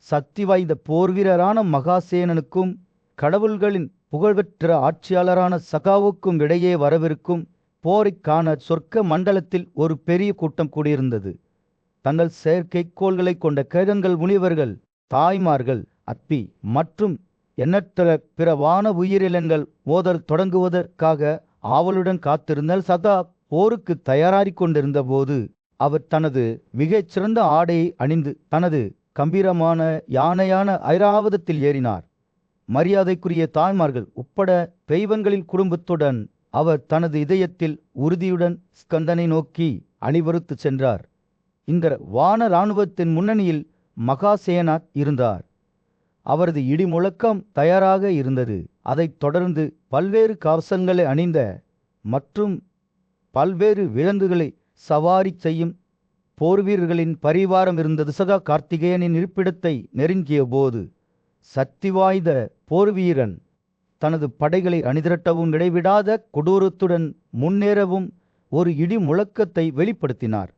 சக்தி வாய்ந்த போர்வீரரான மகாசேனனுக்கும் கடவுள்களின் புகழ்பெற்ற ஆட்சியாளரான சகாவுக்கும் இடையே வரவிருக்கும் போரைக் காண சொர்க்க மண்டலத்தில் ஒரு பெரிய கூட்டம் கூடியிருந்தது. தங்கள் செயற்கைக்கோள்களை கொண்ட கிரகங்கள் முனிவர்கள் தாய்மார்கள் அப்பி மற்றும் எண்ணற்ற பிற வான உயிரினங்கள் மோதல் தொடங்குவதற்காக ஆவலுடன் காத்திருந்தால் சதா போருக்கு தயாராகி கொண்டிருந்த போது அவர் தனது மிகச்சிறந்த ஆடையை அணிந்து தனது கம்பீரமான யானையான ஐராவதத்தில் ஏறினார். மரியாதைக்குரிய தாய்மார்கள் உட்பட தெய்வங்களின் குடும்பத்துடன் அவர் தனது இதயத்தில் உறுதியுடன் ஸ்கந்தனை நோக்கி அணிவகுத்து சென்றார். இந்த வான இராணுவத்தின் முன்னணியில் மகாசேனா இருந்தார். அவரது இடி முழக்கம் தயாராக இருந்தது. அதைத் தொடர்ந்து பல்வேறு கவசங்களை அணிந்த மற்றும் பல்வேறு விலங்குகளை சவாரி செய்யும் போர்வீரர்களின் பரிவாரம் இருந்தது. சதா கார்த்திகேயனின் இருப்பிடத்தை நெருங்கிய போது சக்தி வாய்ந்த போர்வீரன் தனது படைகளை அணிதிரட்டவும் இடைவிடாத கொடூரத்துடன் முன்னேறவும் ஒரு இடி முழக்கத்தை வெளிப்படுத்தினார்.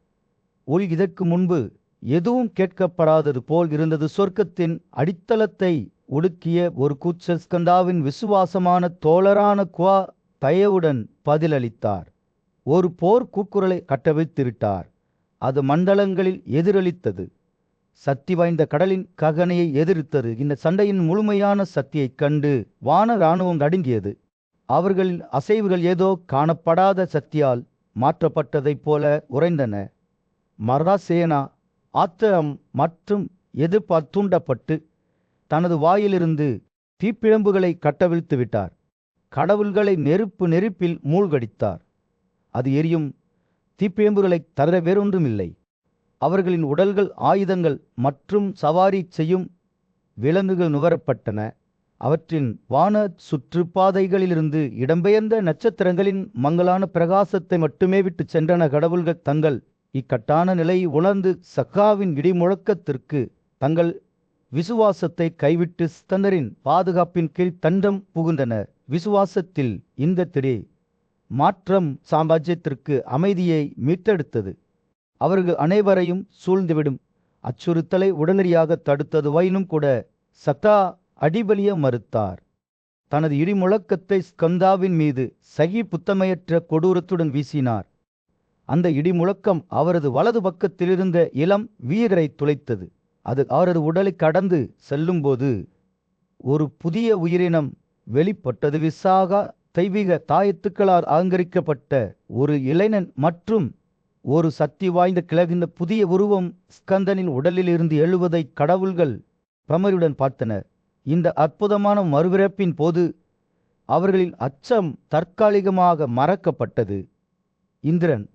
ஒளி இதற்கு முன்பு எதுவும் கேட்கப்படாதது போல் இருந்தது. சொர்க்கத்தின் அடித்தளத்தை ஒடுக்கிய ஒரு கூச்சல் ஸ்கந்தாவின் விசுவாசமான தோழரான குவா தயவுடன் பதிலளித்தார். ஒரு போர் கூக்குரலை கட்டவிழ்த்திருட்டார். அது மண்டலங்களில் எதிரொலித்தது. சக்தி வாய்ந்த கடலின் ககனையை எதிர்த்தது. இந்த சண்டையின் முழுமையான சக்தியைக் கண்டு வான இராணுவம் நடுங்கியது. அவர்களின் அசைவுகள் ஏதோ காணப்படாத சக்தியால் மாற்றப்பட்டதைப் போல உறைந்தன. மராசேனா ஆத்திரம் மற்றும் எதிர்ப்பால் தூண்டப்பட்டு தனது வாயிலிருந்து தீப்பிழம்புகளை கட்டவிழ்த்து விட்டார். கடவுள்களை நெருப்பில் மூழ்கடித்தார். அது எரியும் தீப்பிழம்புகளைத் தவிர வேறொன்றுமில்லை. அவர்களின் உடல்கள், ஆயுதங்கள் மற்றும் சவாரி செய்யும் விலங்குகள் நுகரப்பட்டன. அவற்றின் வான சுற்றுப்பாதைகளிலிருந்து இடம்பெயர்ந்த நட்சத்திரங்களின் மங்கலான பிரகாசத்தை மட்டுமே விட்டு சென்றன. கடவுள்கள் தங்கள் இக்கட்டான நிலையை உணர்ந்து சக்காவின் இடிமுழக்கத்திற்கு தங்கள் விசுவாசத்தை கைவிட்டு ஸ்கந்தரின் பாதுகாப்பின் கீழ் தஞ்சம் புகுந்தனர். விசுவாசத்தில் இந்த திடீ மாற்றம் சாம்ராஜ்யத்திற்கு அமைதியை மீட்டெடுத்தது. அவர்கள் அனைவரையும் சூழ்ந்துவிடும் அச்சுறுத்தலை உடனடியாக தடுத்தது. வைனும் கூட சக்கா அடிபலிய மறுத்தார். தனது இடிமுழக்கத்தை ஸ்கந்தாவின் மீது சகி புத்தமையற்ற கொடூரத்துடன் வீசினார். அந்த இடிமுழக்கம் அவரது வலது பக்கத்திலிருந்த இளம் வீரரை துளைத்தது. அது அவரது உடலை கடந்து செல்லும்போது ஒரு புதிய உயிரினம் வெளிப்பட்டது. விசாகா தெய்வீக தாயத்துக்களால் அலங்கரிக்கப்பட்ட ஒரு இளைஞன் மற்றும் ஒரு சக்தி வாய்ந்த கிழகின்ற புதிய உருவம் ஸ்கந்தனின் உடலில் இருந்து எழுவதை கடவுள்கள் பிரமரியுடன் பார்த்தனர். இந்த அற்புதமான மறுபிறப்பின் போது அவர்களின் அச்சம் தற்காலிகமாக மறக்கப்பட்டது. இந்திரன்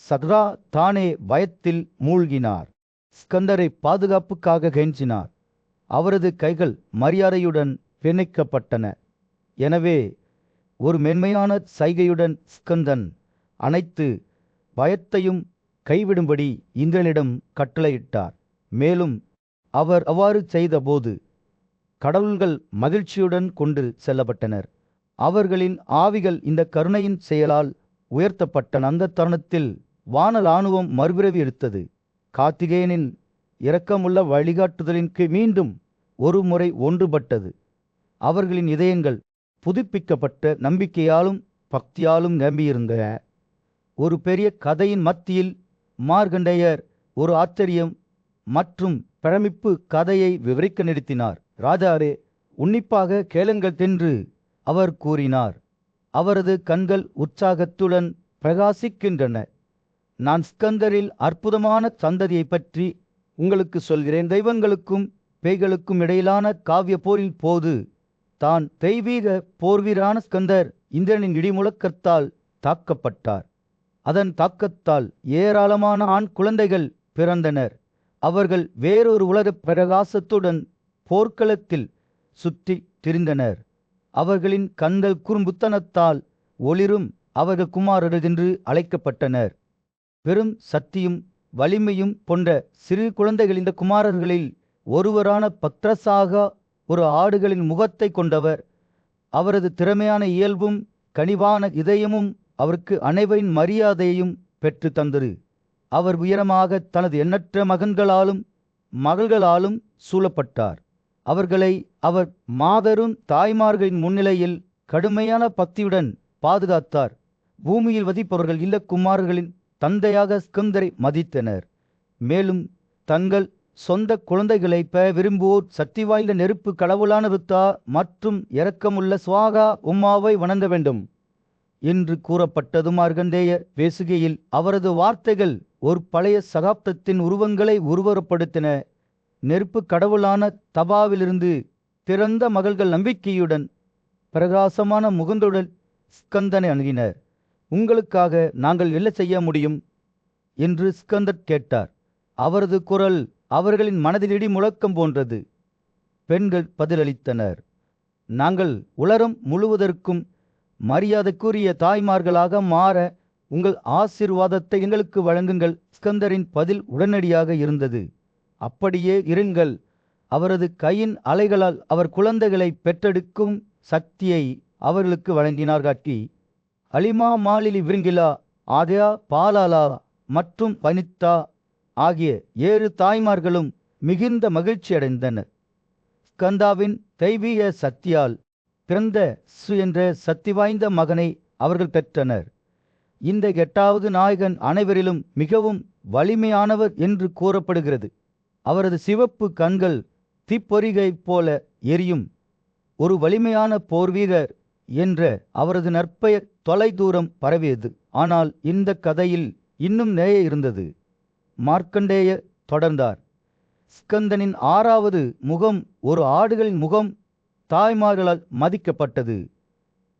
சத்ரா தானே பயத்தில் மூழ்கினார். ஸ்கந்தரை பாதுகாப்புக்காக கெஞ்சினார். அவரது கைகள் மரியாதையுடன் பிணைக்கப்பட்டன. எனவே ஒரு மென்மையான சைகையுடன் ஸ்கந்தன் அனைத்து பயத்தையும் கைவிடும்படி இந்திரனிடம் கட்டளையிட்டார். மேலும் அவர் அவ்வாறு செய்தபோது கடவுள்கள் மகிழ்ச்சியுடன் கொண்டு செல்லப்பட்டனர். அவர்களின் ஆவிகள் இந்த கருணையின் செயலால் உயர்த்தப்பட்ட அந்த தருணத்தில் வான இராணுவம் மறுபிறவி எடுத்தது. கார்த்திகேயனின் இரக்கமுள்ள வழிகாட்டுதலின் கீழ் மீண்டும் ஒரு முறை ஒன்றுபட்டது. அவர்களின் இதயங்கள் புதுப்பிக்கப்பட்ட நம்பிக்கையாலும் பக்தியாலும் நிரம்பியிருந்தன. ஒரு பெரிய கதையின் மத்தியில் மார்கண்டேயர் ஒரு ஆச்சரியம் மற்றும் பிரமிப்பு கதையை விவரிக்க நிறுத்தினார். ராஜாரே, உன்னிப்பாக கேளுங்கள் என்று அவர் கூறினார். அவரது கண்கள் உற்சாகத்துடன் பிரகாசிக்கின்றன. நான் ஸ்கந்தரில் அற்புதமான சந்ததியை பற்றி உங்களுக்கு சொல்கிறேன். தெய்வங்களுக்கும் பேய்களுக்கும் இடையிலான காவிய போரின் போது தான் தெய்வீக போர்வீரான ஸ்கந்தர் இந்திரனின் இடிமுழக்கத்தால் தாக்கப்பட்டார். அதன் தாக்கத்தால் ஏராளமான ஆண் குழந்தைகள் பிறந்தனர். அவர்கள் வேறொரு உலக பிரகாசத்துடன் போர்க்களத்தில் சுற்றி திரிந்தனர். அவர்களின் கண்கள் குறும்புத்தனத்தால் ஒளிரும் அவர்கள் குமாரர்கள் என்று அழைக்கப்பட்டனர். பெரும் சக்தியும் வலிமையும் கொண்ட சிறு குழந்தைகள் இந்த குமாரர்களில் ஒருவரான பத்ரசாகா ஒரு ஆடுகளின் முகத்தை கொண்டவர். அவரது திறமையான இயல்பும் கனிவான இதயமும் அவருக்கு அனைவரின் மரியாதையையும் பெற்று தந்தது. அவர் உயரமாக தனது எண்ணற்ற மகன்களாலும் மகள்களாலும் சூழப்பட்டார். அவர்களை அவர் மாதரும் தாய்மார்களின் முன்னிலையில் கடுமையான பக்தியுடன் பாதுகாத்தார். பூமியில் வதிப்பவர்கள் இல்ல குமாரர்களின் தந்தையாக ஸ்கந்தரை மதித்தனர். மேலும் தங்கள் சொந்த குழந்தைகளை பெற விரும்புவோர் சக்தி வாய்ந்த நெருப்பு கடவுளான ருத்தா மற்றும் இரக்கமுள்ள ஸ்வாகா உம்மாவை வணங்க வேண்டும் என்று கூறப்பட்டது. மார்கண்டேயர் பேசுகையில் அவரது வார்த்தைகள் ஒரு பழைய சகாப்தத்தின் உருவங்களை உருவகப்படுத்தின. நெருப்பு கடவுளான தபாவிலிருந்து திறந்த மகள்கள் நம்பிக்கையுடன் பிரகாசமான முகந்துடன் ஸ்கந்தனை அணுகினர். உங்களுக்காக நாங்கள் என்ன செய்ய முடியும் என்று ஸ்கந்தர் கேட்டார். அவரது குரல் அவர்களின் மனதில் இடி முழக்கம் போன்றது. பெண்கள் பதிலளித்தனர். நாங்கள் உலகம் முழுவதற்கும் மரியாதைக்குரிய தாய்மார்களாக மாற உங்கள் ஆசீர்வாதத்தை எங்களுக்கு வழங்குங்கள். ஸ்கந்தரின் பதில் உடனடியாக இருந்தது. அப்படியே இருங்கள். அவரது கையின் அலைகளால் அவர் குழந்தைகளை பெற்றெடுக்கும் சக்தியை அவர்களுக்கு வழங்கினார். காட்டி அலிமா மாலிலி விருங்கிலா ஆதயா பாலாலா மற்றும் பனித்தா ஆகிய 7 தாய்மார்களும் மிகுந்த மகிழ்ச்சி அடைந்தனர். ஸ்கந்தாவின் தெய்வீக சக்தியால் பிறந்த என்ற சக்தி வாய்ந்த மகனை அவர்கள் பெற்றனர். இந்த 8வது நாயகன் அனைவரிலும் மிகவும் வலிமையானவர் என்று கூறப்படுகிறது. அவரது சிவப்பு கண்கள் தீப்பொறிகை போல எரியும். ஒரு வலிமையான போர்வீரர் என்ற அவரது நற்பெயர் தொலைதூரம் பரவியது. ஆனால் இந்த கதையில் இன்னும் நிறைய இருந்தது. மார்க்கண்டேயர் தொடர்ந்தார். ஸ்கந்தனின் 6வது முகம் ஒரு ஆடுகளின் முகம் தாய்மார்களால் மதிக்கப்பட்டது.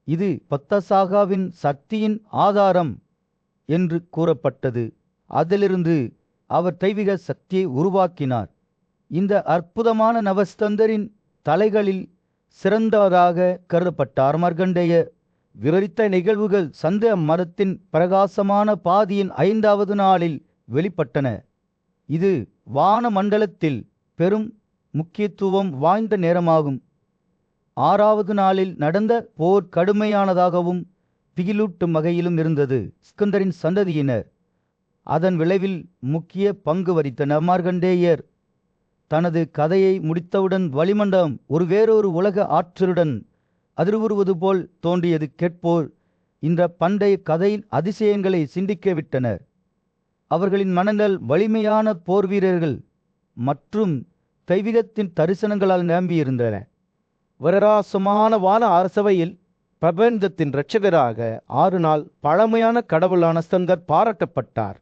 இது பத்தசாகாவின் சக்தியின் ஆதாரம் என்று கூறப்பட்டது. அதிலிருந்து அவர் தெய்வீக சக்தியை உருவாக்கினார். இந்த அற்புதமான நவஸ்கந்தரின் தலைகளில் சிறந்தவராக கருதப்பட்டார். மார்க்கண்டேயர் விவரித்த நிகழ்வுகள் சந்த மரத்தின் பிரகாசமான பாதியின் 5வது நாளில் வெளிப்பட்டன. இது வான மண்டலத்தில் பெரும் முக்கியத்துவம் வாய்ந்த நேரமாகும். 6வது நாளில் நடந்த போர் கடுமையானதாகவும் திகிலூட்டும் வகையிலும் இருந்தது. ஸ்கந்தரின் சந்ததியினர் அதன் விளைவில் முக்கிய பங்கு வகித்தனர். மார்க்கண்டேயர் தனது கதையை முடித்தவுடன் வளிமண்டலம் ஒரு வேறொரு உலக ஆற்றலுடன் அதிர்வுறுவது போல் தோன்றியது. கேட்போர் இந்த பண்டைய கதையின் அதிசயங்களை சிந்திக்க விட்டனர். அவர்களின் மனங்கள் வலிமையான போர் வீரர்கள் மற்றும் தெய்வீகத்தின் தரிசனங்களால் நிரம்பியிருந்தன. பிரகாசமான வான அரசவையில் பிரபஞ்சத்தின் இரட்சகராக 6 நாள் பழமையான கடவுளான ஸ்கந்தர் பாராட்டப்பட்டார்.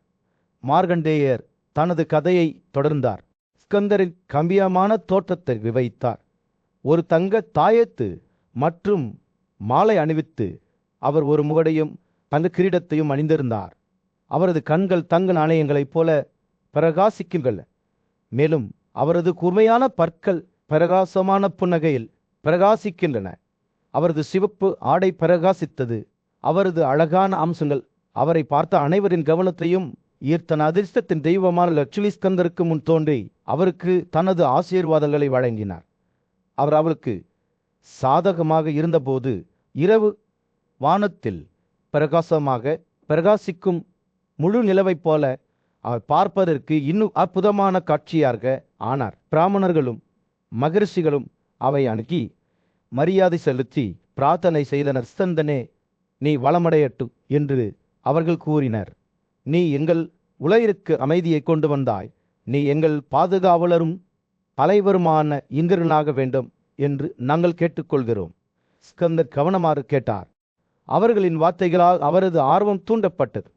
மார்க்கண்டேயர் தனது கதையை தொடர்ந்தார். ஸ்கந்தரின் கம்பீரமான தோற்றத்தை விவரித்தார். ஒரு தங்க தாயத்து மற்றும் மாலை அணிவித்து அவர் ஒரு முகடையும் தங்க கிரீடத்தையும் அணிந்திருந்தார். அவரது கண்கள் தங்க நாணயங்களைப் போல பிரகாசிக்கின்றன. மேலும் அவரது கூர்மையான பற்கள் பிரகாசமான புன்னகையில் பிரகாசிக்கின்றன. அவரது சிவப்பு ஆடை பிரகாசித்தது. அவரது அழகான அம்சங்கள் அவரை பார்த்த அனைவரின் கவனத்தையும் ஈர்த்தன. அதிர்ஷ்டத்தின் தெய்வமான லட்சுமி ஸ்கந்தருக்கு முன் தோன்றி அவருக்கு தனது ஆசீர்வாதங்களை வழங்கினார். அவர் அவளுக்கு சாதகமாக இருந்தபோது இரவு வானத்தில் பிரகாசிக்கும் முழு நிலவைப் போல அவர் பார்ப்பதற்கு இன்னும் அற்புதமான காட்சியாக ஆனார். பிராமணர்களும் மகரிஷிகளும் அவை அணுகி மரியாதை செலுத்தி பிரார்த்தனை செய்தனர். ஸ்கந்தனே, நீ வளமடையட்டும் என்று அவர்கள் கூறினர். நீ எங்கள் உலகிற்கு அமைதியை கொண்டு வந்தாய். நீ எங்கள் பாதுகாவலரும் தலைவருமான இந்திரனாக வேண்டும் என்று நாங்கள் கேட்டுக்கொள்கிறோம். ஸ்கந்தர் கவனமாக கேட்டார். அவர்களின் வார்த்தைகளால் அவரது ஆர்வம் தூண்டப்பட்டது.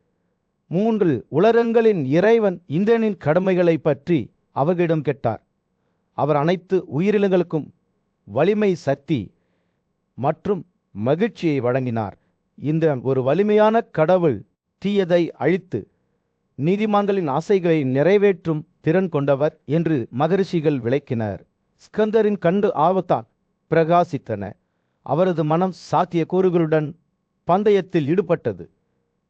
3 உலகங்களின் இறைவன் இந்திரனின் கடமைகளை பற்றி அவர்களிடம் கேட்டார். அவர் அனைத்து உயிரினங்களுக்கும் வலிமை, சக்தி மற்றும் மகிழ்ச்சியை வழங்கினார். இந்திரன் ஒரு வலிமையான கடவுள், தீயதை அழித்து நீதிமான்களின் ஆசைகளை நிறைவேற்றும் திறன் கொண்டவர் என்று மகரிஷிகள் விளக்கினர். ஸ்கந்தரின் கண்டு ஆபத்தால் பிரகாசித்தன. அவரது மனம் சாத்திய கூறுகளுடன் பந்தயத்தில் ஈடுபட்டது.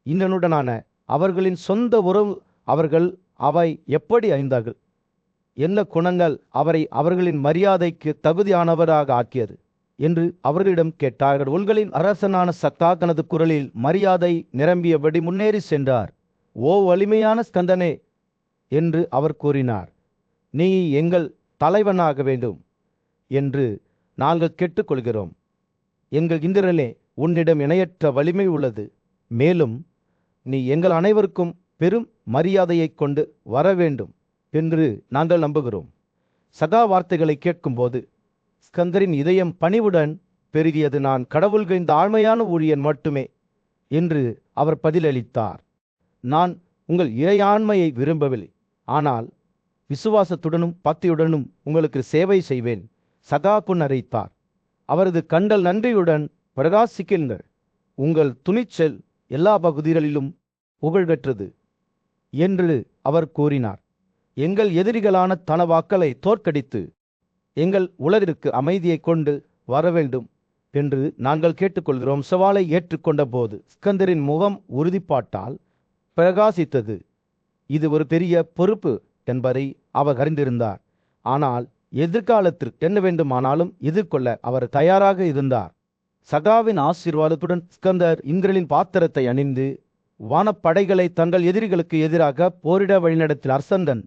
இந்திரனுடனான அவர்களின் சொந்த உறவு அவர்கள் அவை எப்படி அறிந்தார்கள்? என்ன குணங்கள் அவரை அவர்களின் மரியாதைக்கு தகுதியானவராக ஆக்கியது என்று அவர்களிடம் கேட்டார்கள். உங்களின் அரசனான சத்தா தனது குரலில் மரியாதை நிரம்பியபடி முன்னேறி சென்றார். ஓ வலிமையான ஸ்கந்தனே என்று அவர் கூறினார், நீ எங்கள் தலைவனாக வேண்டும் என்று நாங்கள் கேட்டுக்கொள்கிறோம். எங்கள் இந்திரனே, உன்னிடம் இணையற்ற வலிமை உள்ளது. மேலும் நீ எங்கள் அனைவருக்கும் பெரும் மரியாதையை கொண்டு வர வேண்டும் என்று நாங்கள் நம்புகிறோம். சதா வார்த்தைகளை கேட்கும்போது ஸ்கந்தரின் இதயம் பணிவுடன் பெருகியது. நான் கடவுள்களின் தாழ்மையான ஊழியன் மட்டுமே என்று அவர் பதிலளித்தார். நான் உங்கள் இறையாண்மையை விரும்பவில்லை, ஆனால் விசுவாசத்துடனும் பக்தியுடனும் உங்களுக்கு சேவை செய்வேன். சதா புன்னரைத்தார். அவரது கண்கள் நன்றியுடன் பிரகாசிக்கின்றன. உங்கள் துணிச்சல் எல்லா பகுதிகளிலும் புகழ்பெற்றது என்று அவர் கூறினார். எங்கள் எதிரிகளான தனவாக்களை தோற்கடித்து எங்கள் உலகிற்கு அமைதியை கொண்டு வர வேண்டும் என்று நாங்கள் கேட்டுக்கொள்கிறோம். சவாலை ஏற்றுக்கொண்ட போது ஸ்கந்தரின் முகம் உறுதிப்பாட்டால் பிரகாசித்தது. இது ஒரு பெரிய பொறுப்பு என்பதை அவர் அறிந்திருந்தார். ஆனால் எதிர்காலத்திற்கு என்ன வேண்டுமானாலும் எதிர்கொள்ள அவர் தயாராக இருந்தார். சகாவின் ஆசீர்வாதத்துடன் ஸ்கந்தர் இந்திரனின் பாத்திரத்தை அணிந்து வானப்படைகளை தங்கள் எதிரிகளுக்கு எதிராக போரிட வழிநடத்தினார். ஸ்கந்தன்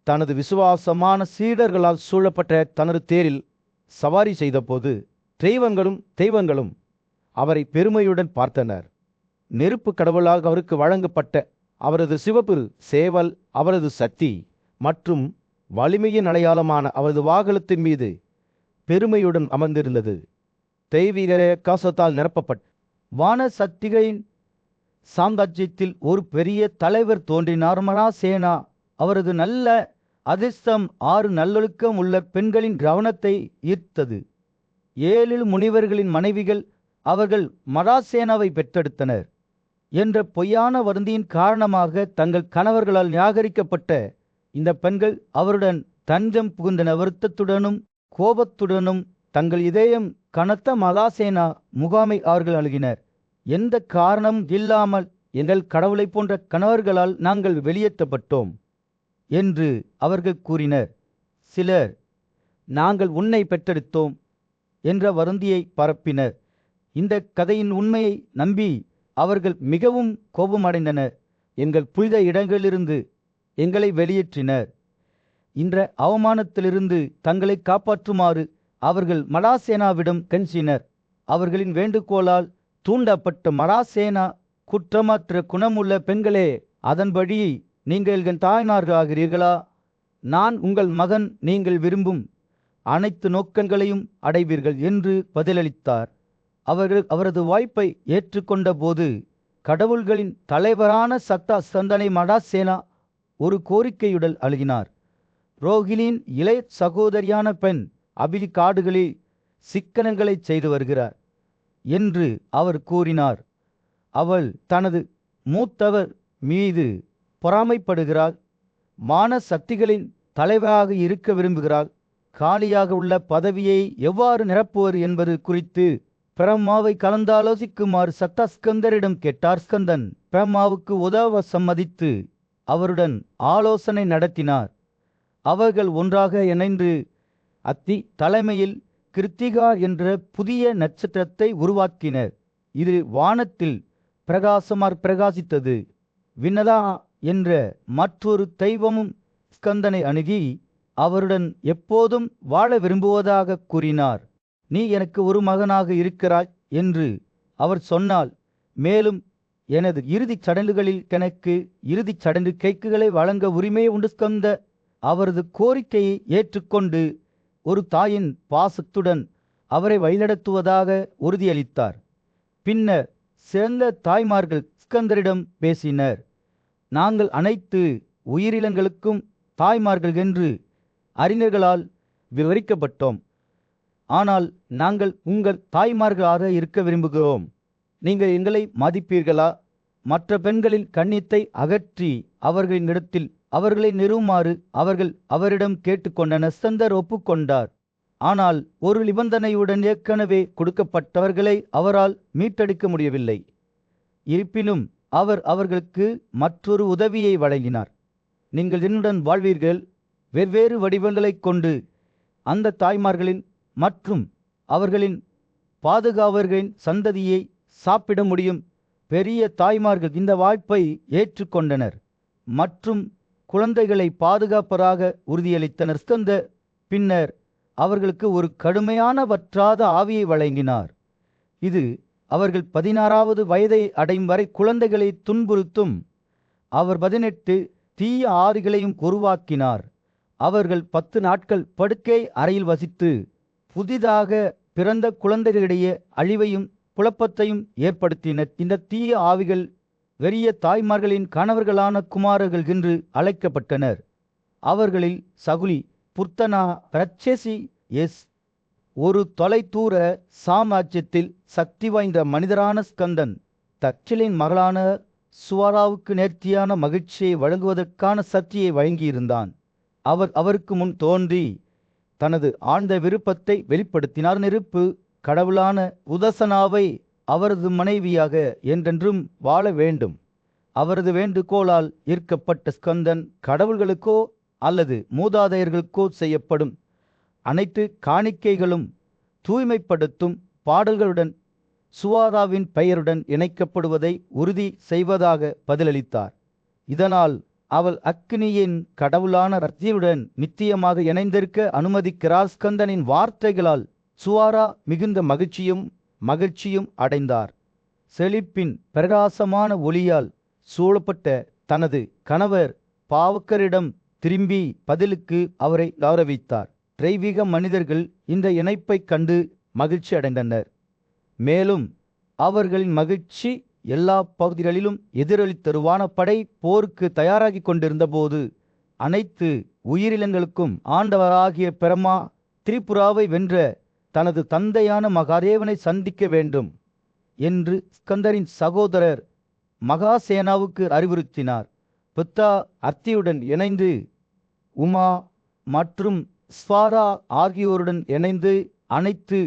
தனது விசுவாசமான சீடர்களால் சூழப்பட்ட தனது தேரில் சவாரி செய்தபோது தெய்வங்களும் அவரை பெருமையுடன் பார்த்தனர். நெருப்பு கடவுளாக அவருக்கு வழங்கப்பட்ட அவரது சிவப்பு சேவல் அவரது சக்தி மற்றும் வலிமையின் அடையாளமான அவரது வாகனத்தின் மீது பெருமையுடன் அமர்ந்திருந்தது. தெய்வீக காசத்தால் நிரப்பப்பட்ட வான சக்திகளின் சாம்ராஜ்யத்தில் ஒரு பெரிய தலைவர் தோன்றினார். மராசேனா அவரது நல்ல அதிர்ஷ்டம் 6 நல்லொழுக்கம் உள்ள பெண்களின் கவனத்தை ஈர்த்தது. 7 முனிவர்களின் மனைவிகள் அவர்கள் மராசேனாவை பெற்றெடுத்தனர் என்ற பொய்யான வதந்தியின் காரணமாக தங்கள் கணவர்களால் நிராகரிக்கப்பட்ட இந்த பெண்கள் அவருடன் தஞ்சம் புகுந்தன. வருத்தத்துடனும் கோபத்துடனும் தங்கள் இதயம் கனத்த மராசேனா முகாமை அவர்கள் அணுகினர். எந்த காரணம் இல்லாமல் எங்கள் கடவுளை போன்ற கணவர்களால் நாங்கள் வெளியேற்றப்பட்டோம் என்று அவர்கள் கூறினர். சிலர் நாங்கள் உன்னை பெற்றெடுத்தோம் என்ற வதந்தியை பரப்பினர். இந்த கதையின் உண்மையை நம்பி அவர்கள் மிகவும் கோபமடைந்தனர். எங்கள் புனித இடங்களிலிருந்து எங்களை வெளியேற்றினர். இந்த அவமானத்திலிருந்து தங்களை காப்பாற்றுமாறு அவர்கள் மராசேனாவிடம் கெஞ்சினர். அவர்களின் வேண்டுகோளால் தூண்டப்பட்ட மராசேனா, குற்றமற்ற குணமுள்ள பெண்களே, அதன்படி நீங்கள் என் தாய்மார்களாகிறீர்களா? நான் உங்கள் மகன், நீங்கள் விரும்பும் அனைத்து நோக்கங்களையும் அடைவீர்கள் என்று பதிலளித்தார். அவர்கள் அவரது வாய்ப்பை ஏற்றுக்கொண்ட போது கடவுள்களின் தலைவரான சத்தா ஸ்கந்தனை மராசேனா ஒரு கோரிக்கையுடன் அழுகினார். ரோகிணியின் இளைய சகோதரியான பெண் அபிலி காடுகளில் சிக்கனங்களை செய்து வருகிறார் என்று அவர் கூறினார். அவள் தனது மூத்தவர் மீது பொறாமைப்படுகிறாள். மான சக்திகளின் தலைவராக இருக்க விரும்புகிறாள். காலியாக உள்ள பதவியை எவ்வாறு நிரப்புவது என்பது குறித்து பிரம்மாவை கலந்தாலோசிக்குமாறு சத்தா ஸ்கந்தரிடம் கேட்டார். ஸ்கந்தன் பிரம்மாவுக்கு உதவ சம்மதித்து அவருடன் ஆலோசனை நடத்தினார். அவர்கள் ஒன்றாக இணைந்து அத்தி தலைமையில் கிருத்திகா என்ற புதிய நட்சத்திரத்தை உருவாக்கினர். இது வானத்தில் பிரகாசித்தது. வினதா என்ற மற்றொரு தெய்வமும் ஸ்கந்தனை அணுகி அவருடன் எப்போதும் வாழ விரும்புவதாக கூறினார். நீ எனக்கு ஒரு மகனாக இருக்கிறாய் என்று அவர் சொன்னால், மேலும் எனது இறுதிச் சடங்குகளில் எனக்கு இறுதிச் சடங்கு கேக்குகளை வழங்க உரிமை உண்டு. ஸ்கந்த அவரது கோரிக்கையை ஏற்றுக்கொண்டு ஒரு தாயின் பாசத்துடன் அவரை வழிநடத்துவதாக உறுதியளித்தார். பின்னர் சிறந்த தாய்மார்கள் ஸ்கந்தரிடம் பேசினர். நாங்கள் அனைத்து உயிரினங்களுக்கும் தாய்மார்கள் என்று அறிஞர்களால் விவரிக்கப்பட்டோம். ஆனால் நாங்கள் உங்கள் தாய்மார்களாக இருக்க விரும்புகிறோம். நீங்கள் எங்களை மதிப்பீர்களா? மற்ற பெண்களின் கண்ணியத்தை அகற்றி அவர்களின் இடத்தில் அவர்களை நிறுவுமாறு அவர்கள் அவரிடம் கேட்டுக்கொண்டனர். ஸ்கந்தர் ஒப்புக்கொண்டார். ஆனால் ஒரு நிபந்தனையுடன் ஏற்கனவே கொடுக்கப்பட்டவர்களை அவரால் மீட்டெடுக்க முடியவில்லை. இருப்பினும் அவர் அவர்களுக்கு மற்றொரு உதவியை வழங்கினார். நீங்கள் என்னுடன் வாழ்வீர்கள். வெவ்வேறு வடிவங்களைக் கொண்டு அந்த தாய்மார்களின் மற்றும் அவர்களின் பாதுகாவர்களின் சந்ததியை சாப்பிட முடியும். பெரிய தாய்மார்கள் இந்த வாய்ப்பை ஏற்றுக்கொண்டனர் மற்றும் குழந்தைகளை பாதுகாப்பதாக உறுதியளித்தனர். ஸ்கந்த பின்னர் அவர்களுக்கு ஒரு கடுமையான வற்றாத ஆவியை வழங்கினார். இது அவர்கள் 16வது வயதை அடையும் வரை குழந்தைகளை துன்புறுத்தும். அவர் 18 தீய ஆவிகளையும் உருவாக்கினார். அவர்கள் 10 நாட்கள் படுக்கை அறையில் வசித்து புதிதாக பிறந்த குழந்தைகளிடையே அழிவையும் குழப்பத்தையும் ஏற்படுத்தினர். இந்த தீய ஆவிகள் வெறிய தாய்மார்களின் கணவர்களான குமாரர்கள் என்று அழைக்கப்பட்டனர். அவர்களில் சகுலி, புர்த்தனா, ரட்சசி எஸ் ஒரு தொலைதூர சாம்ராஜ்யத்தில் சக்தி வாய்ந்த மனிதரான ஸ்கந்தன் தட்சிலின் மகளான சுவாராவுக்கு நேர்த்தியான மகிழ்ச்சியை வழங்குவதற்கான சக்தியை வழங்கியிருந்தான். அவர் அவருக்கு முன் தோன்றி தனது ஆழ்ந்த விருப்பத்தை வெளிப்படுத்தினார். நெருப்பு கடவுளான உதசனாவை அவரது மனைவியாக என்றென்றும் வாழ வேண்டும். அவரது வேண்டுகோளால் ஈர்க்கப்பட்ட ஸ்கந்தன் கடவுள்களுக்கோ அல்லது மூதாதையர்களுக்கோ செய்யப்படும் அனைத்து காணிக்கைகளும் தூய்மைப்படுத்தும் பாடல்களுடன் சுவாராவின் பெயருடன் இணைக்கப்படுவதை உறுதி செய்வதாக பதிலளித்தார். இதனால் அவள் அக்னியின் கடவுளான ரத்தியுடன் நித்தியமாக இணைந்திருக்க அனுமதிக்கிறார். ஸ்கந்தனின் வார்த்தைகளால் சுவாரா மிகுந்த மகிழ்ச்சியும் அடைந்தார். செழிப்பின் பிரகாசமான ஒளியால் சூழப்பட்ட தனது கணவர் பாவக்கரிடம் திரும்பி பதிலுக்கு அவரை கௌரவித்தார். தெய்வீக மனிதர்கள் இந்த இணைப்பைக் கண்டு மகிழ்ச்சி அடைந்தனர். மேலும் அவர்களின் மகிழ்ச்சி எல்லா பகுதிகளிலும் எதிரொலித்தது. வானப்படை போருக்கு தயாராகி கொண்டிருந்தபோது அனைத்து உயிரினங்களுக்கும் ஆண்டவராகிய பிரம்மா திரிபுராவை வென்ற தனது தந்தையான மகாதேவனை சந்திக்க வேண்டும் என்று ஸ்கந்தரின் சகோதரர் மகாசேனாவுக்கு அறிவுறுத்தினார். புத்தா அத்தியுடன் இணைந்து உமா மற்றும் ஸ்வாரா ஆகியோருடன் இணைந்து அனைத்து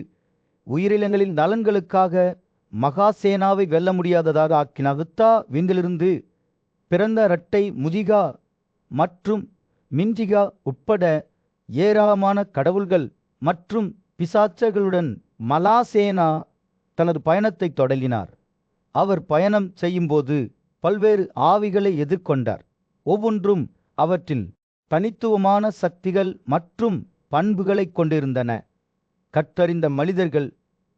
உயிரினங்களின் நலன்களுக்காக மகாசேனாவை வெல்ல முடியாததாக ஆக்கினார். புத்தா விந்திலிருந்து பிறந்த இரட்டை முதிகா மற்றும் மின்டிகா உட்பட ஏராளமான கடவுள்கள் மற்றும் பிசாச்சர்களுடன் மலாசேனா தனது பயணத்தை தொடங்கினார். அவர் பயணம் செய்யும்போது பல்வேறு ஆவிகளை எதிர்கொண்டார். ஒவ்வொன்றும் அவற்றில் தனித்துவமான சக்திகள் மற்றும் பண்புகளை கொண்டிருந்தன. கற்றறிந்த மனிதர்கள்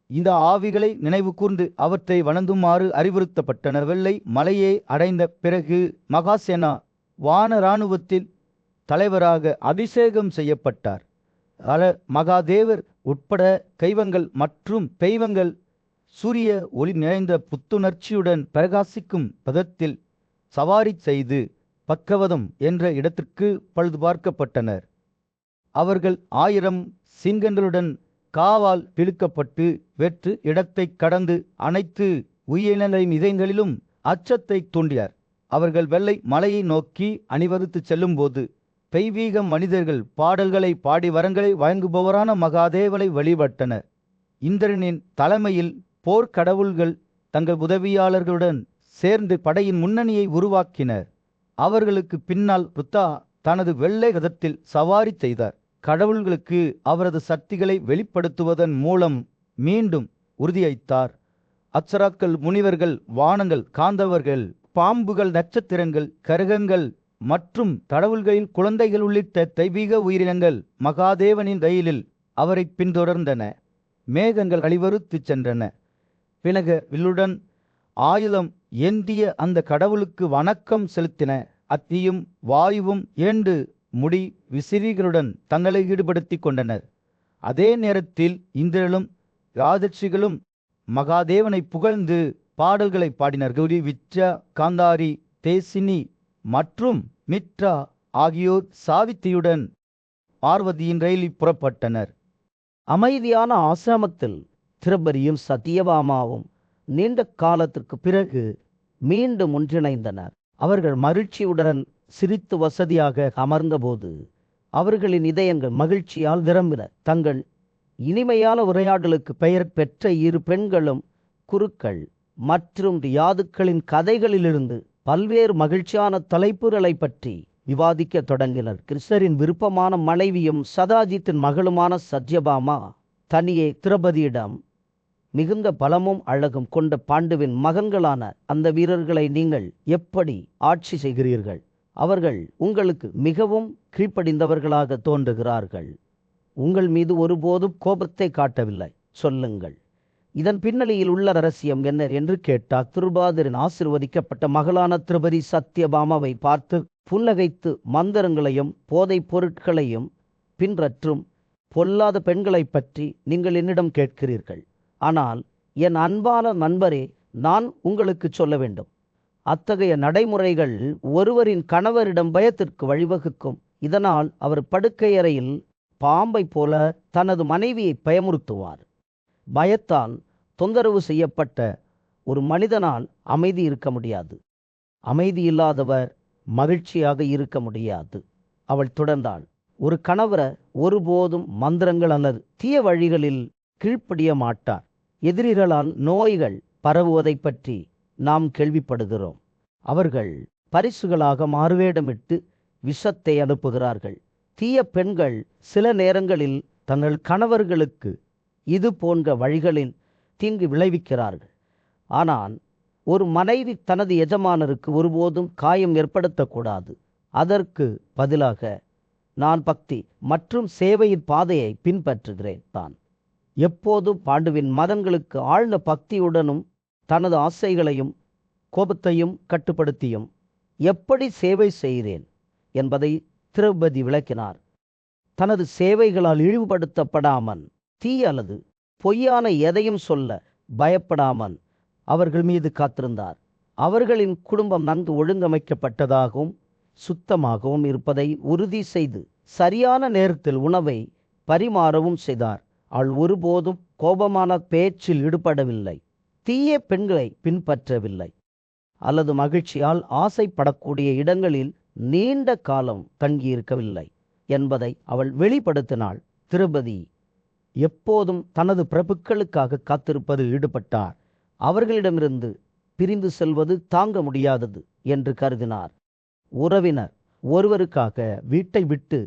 இந்த ஆவிகளை நினைவு கூர்ந்து அவற்றை வணங்குமாறு அறிவுறுத்தப்பட்டனர். வெள்ளை மலையை அடைந்த பிறகு மகாசேனா வான இராணுவத்தில் தலைவராக அபிஷேகம் செய்யப்பட்டார். மகாதேவர் உட்பட கைவங்கள் மற்றும் பெய்வங்கள் சூரிய ஒளி நிறைந்த புத்துணர்ச்சியுடன் பிரகாசிக்கும் பதத்தில் சவாரி செய்து பக்கவதம் என்ற இடத்திற்கு பழுது பார்க்கப்பட்டனர். அவர்கள் 1000 சிங்கங்களுடன் காவால் இழுக்கப்பட்டு வெற்று இடத்தை கடந்து அனைத்து உயிரினங்களின் இதயங்களிலும் அச்சத்தை தூண்டியார். அவர்கள் வெள்ளை மலையை நோக்கி அணிவகுத்து செல்லும்போது தெய்வீக மனிதர்கள் பாடல்களை பாடி வரங்களை வழங்குபவரான மகாதேவனை வழிபட்டனர். இந்திரனின் தலைமையில் போர்க்கடவுள்கள் தங்கள் உதவியாளர்களுடன் சேர்ந்து படையின் முன்னணியை உருவாக்கினர். அவர்களுக்கு பின்னால் புத்தா தனது வெள்ளை ரதத்தில் சவாரி செய்தார். கடவுள்களுக்கு அவரது சக்திகளை வெளிப்படுத்துவதன் மூலம் மீண்டும் உறுதியளித்தார். அப்சராக்கள், முனிவர்கள், வானங்கள், காந்தவர்கள், பாம்புகள், நட்சத்திரங்கள், கருகங்கள் மற்றும் கடவுள்களின் குழந்தைகள் உள்ளிட்ட தெய்வீக உயிரினங்கள் மகாதேவனின் ரயிலில் அவரை பின்தொடர்ந்தன. மேகங்கள் அழிவறுத்து சென்றன. பினக வில்லுடன் ஆயுதம் ஏந்திய அந்த கடவுளுக்கு வணக்கம் செலுத்தின. அத்தியும் வாயுவும் 2 முடி விசிறிகளுடன் தங்களை ஈடுபடுத்தி கொண்டனர். அதே நேரத்தில் இந்திரனும் ராஜர்ஷிகளும் மகாதேவனை புகழ்ந்து பாடல்களை பாடினர். கௌரி, வித்யா, காந்தாரி, தேசினி மற்றும் மித்ரா ஆகியோர் சாவித்தியுடன் பார்வதியின் ரயிலில் புறப்பட்டனர். அமைதியான ஆசிரமத்தில் திரபரியும் சத்தியபாமாவும் நீண்ட காலத்திற்கு பிறகு மீண்டும் ஒன்றிணைந்தனர். அவர்கள் மகிழ்ச்சியுடன் சிரித்து வசதியாக அமர்ந்தபோது அவர்களின் இதயங்கள் மகிழ்ச்சியால் நிரம்பின. தங்கள் இனிமையான உரையாடலுக்கு பெயர் பெற்ற 2 பெண்களும் குருக்கள் மற்றும் யாதுக்களின் கதைகளிலிருந்து பல்வேறு மகிழ்ச்சியான தலைப்புகளை பற்றி விவாதிக்க தொடங்கினர். கிருஷ்ணரின் விருப்பமான மனைவியும் சதாஜித்தின் மகளுமான சத்யபாமா தனியே திரௌபதியிடம் மிகுந்த பலமும் அழகும் கொண்ட பாண்டுவின் மகன்களான அந்த வீரர்களை நீங்கள் எப்படி ஆட்சி செய்கிறீர்கள்? அவர்கள் உங்களுக்கு மிகவும் கீழ்ப்படிந்தவர்களாக தோன்றுகிறார்கள். உங்கள் மீது ஒருபோதும் கோபத்தை காட்டவில்லை. சொல்லுங்கள், இதன் பின்னணியில் உள்ள ரகசியம் என்ன என்று கேட்டார். துருபாதரின் ஆசீர்வதிக்கப்பட்ட மகளான திரௌபதி சத்யபாமாவை பார்த்து புன்னகைத்து மந்திரங்களையும் போதைப் பொருட்களையும் பின்பற்றும் பொல்லாத பெண்களை பற்றி நீங்கள் என்னிடம் கேட்கிறீர்கள். ஆனால் என் அன்பான நண்பரே, நான் உங்களுக்கு சொல்ல வேண்டும், அத்தகைய நடைமுறைகள் ஒருவரின் கணவரிடம் பயத்திற்கு வழிவகுக்கும். இதனால் அவர் படுக்கையறையில் பாம்பை போல தனது மனைவியை பயமுறுத்துவார். பயத்தால் தொந்தரவு செய்யப்பட்ட ஒரு மனிதனால் அமைதி இருக்க முடியாது. அமைதி இல்லாதவர் மகிழ்ச்சியாக இருக்க முடியாது. அவள் தொடர்ந்தாள், ஒரு கணவரை ஒருபோதும் மந்திரங்கள் அல்லது தீய வழிகளில் கீழ்ப்படிய மாட்டார். எதிரிகளால் நோய்கள் பரவுவதை பற்றி நாம் கேள்விப்படுகிறோம். அவர்கள் பரிசுகளாக மாறுவேடமிட்டு விஷத்தை அனுப்புகிறார்கள். தீய பெண்கள் சில நேரங்களில் தங்கள் கணவர்களுக்கு இது போன்ற வழிகளில் தீங்கு விளைவிக்கிறார்கள். ஆனால் ஒரு மனைவி தனது எஜமானருக்கு ஒருபோதும் காயம் ஏற்படுத்தக்கூடாது. அதற்கு பதிலாக நான் பக்தி மற்றும் சேவையின் பாதையை பின்பற்றுகிறேன். தான் எப்போதும் பாண்டுவின் மதங்களுக்கு ஆழ்ந்த பக்தியுடனும் தனது ஆசைகளையும் கோபத்தையும் கட்டுப்படுத்தியும் எப்படி சேவை செய்கிறேன் என்பதை திரௌபதி விளக்கினார். தனது சேவைகளால் இழிவுபடுத்தப்படாமல், தீ அல்லது பொய்யான எதையும் சொல்ல பயப்படாமல் அவர்கள் மீது காத்திருந்தார். அவர்களின் குடும்பம் நன்கு ஒழுங்கமைக்கப்பட்டதாகவும் சுத்தமாகவும் இருப்பதை உறுதி செய்து சரியான நேரத்தில் உணவை பரிமாறவும் செய்தார். அவள் ஒருபோதும் கோபமான பேச்சில் ஈடுபடவில்லை, தீய பெண்களை பின்பற்றவில்லை அல்லது மகிழ்ச்சியால் ஆசைப்படக்கூடிய இடங்களில் நீண்ட காலம் தங்கியிருக்கவில்லை என்பதை அவள் வெளிப்படுத்தினாள். திரௌபதி எப்போதும் தனது பிரபுக்களுக்காக காத்திருப்பதில் ஈடுபட்டார். அவர்களிடமிருந்து பிரிந்து செல்வது தாங்க முடியாதது என்று கருதினார். உறவினர் ஒருவருக்காக வீட்டை விட்டு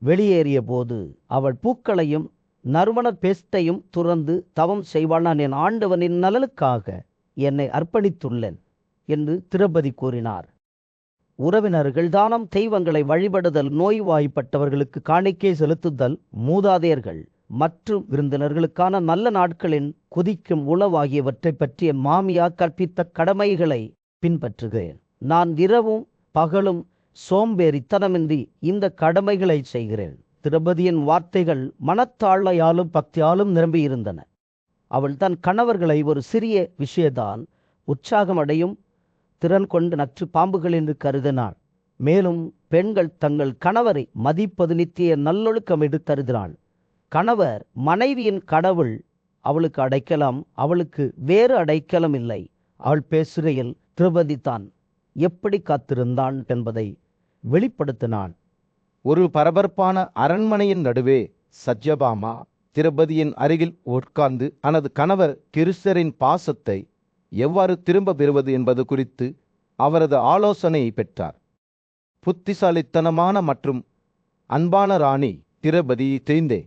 வெளியேறிய போது அவள் பூக்களையும் நறுமண பேஸ்டையும் துறந்து தவம் செய்வாள். நான் என் ஆண்டவனின் நலனுக்காக என்னை அர்ப்பணித்துள்ளேன் என்று திரௌபதி கூறினார். உறவினர்கள் தானம், தெய்வங்களை வழிபடுதல், நோய்வாய்ப்பட்டவர்களுக்கு காணிக்கை செலுத்துதல், மூதாதையர்கள் மற்றும் விருந்தினர்களுக்கான நல்ல நாட்களின் கொதிக்கும் உணவாகியவற்றை பற்றிய மாமியா கற்பித்த கடமைகளை பின்பற்றுகிறேன். நான் இரவும் பகலும் சோம்பேறித்தனமின்றி இந்த கடமைகளை செய்கிறேன். திரௌபதியின் வார்த்தைகள் மனத்தாழ்மையாலும் பக்தியாலும் நிரம்பியிருந்தன. அவள் தன் கணவர்களை ஒரு சிறிய விஷயத்தான் உற்சாகமடையும் திறன் கொண்டு நற்று பாம்புகள் என்று கருதினாள். மேலும் பெண்கள் தங்கள் கணவரை மதிப்பது நித்திய நல்லொழுக்கம் என்று கருதினாள். கணவர் மனைவியின் கடவுள். அவளுக்கு அடைக்கலம், அவளுக்கு வேறு அடைக்கலம் இல்லை. அவள் பேசுகையில் திரௌபதி தான் எப்படி காத்திருந்தான் என்பதை வெளிப்படுத்தினான். ஒரு பரபரப்பான அரண்மனையின் நடுவே சத்யபாமா திரௌபதியின் அருகில் உட்கார்ந்து தனது கணவர் கிருஷ்ணரின் பாசத்தை எவ்வாறு திரும்ப பெறுவது என்பது குறித்து அவரது ஆலோசனையை பெற்றார். புத்திசாலித்தனமான மற்றும் அன்பான ராணி திரௌபதி தெரிந்தே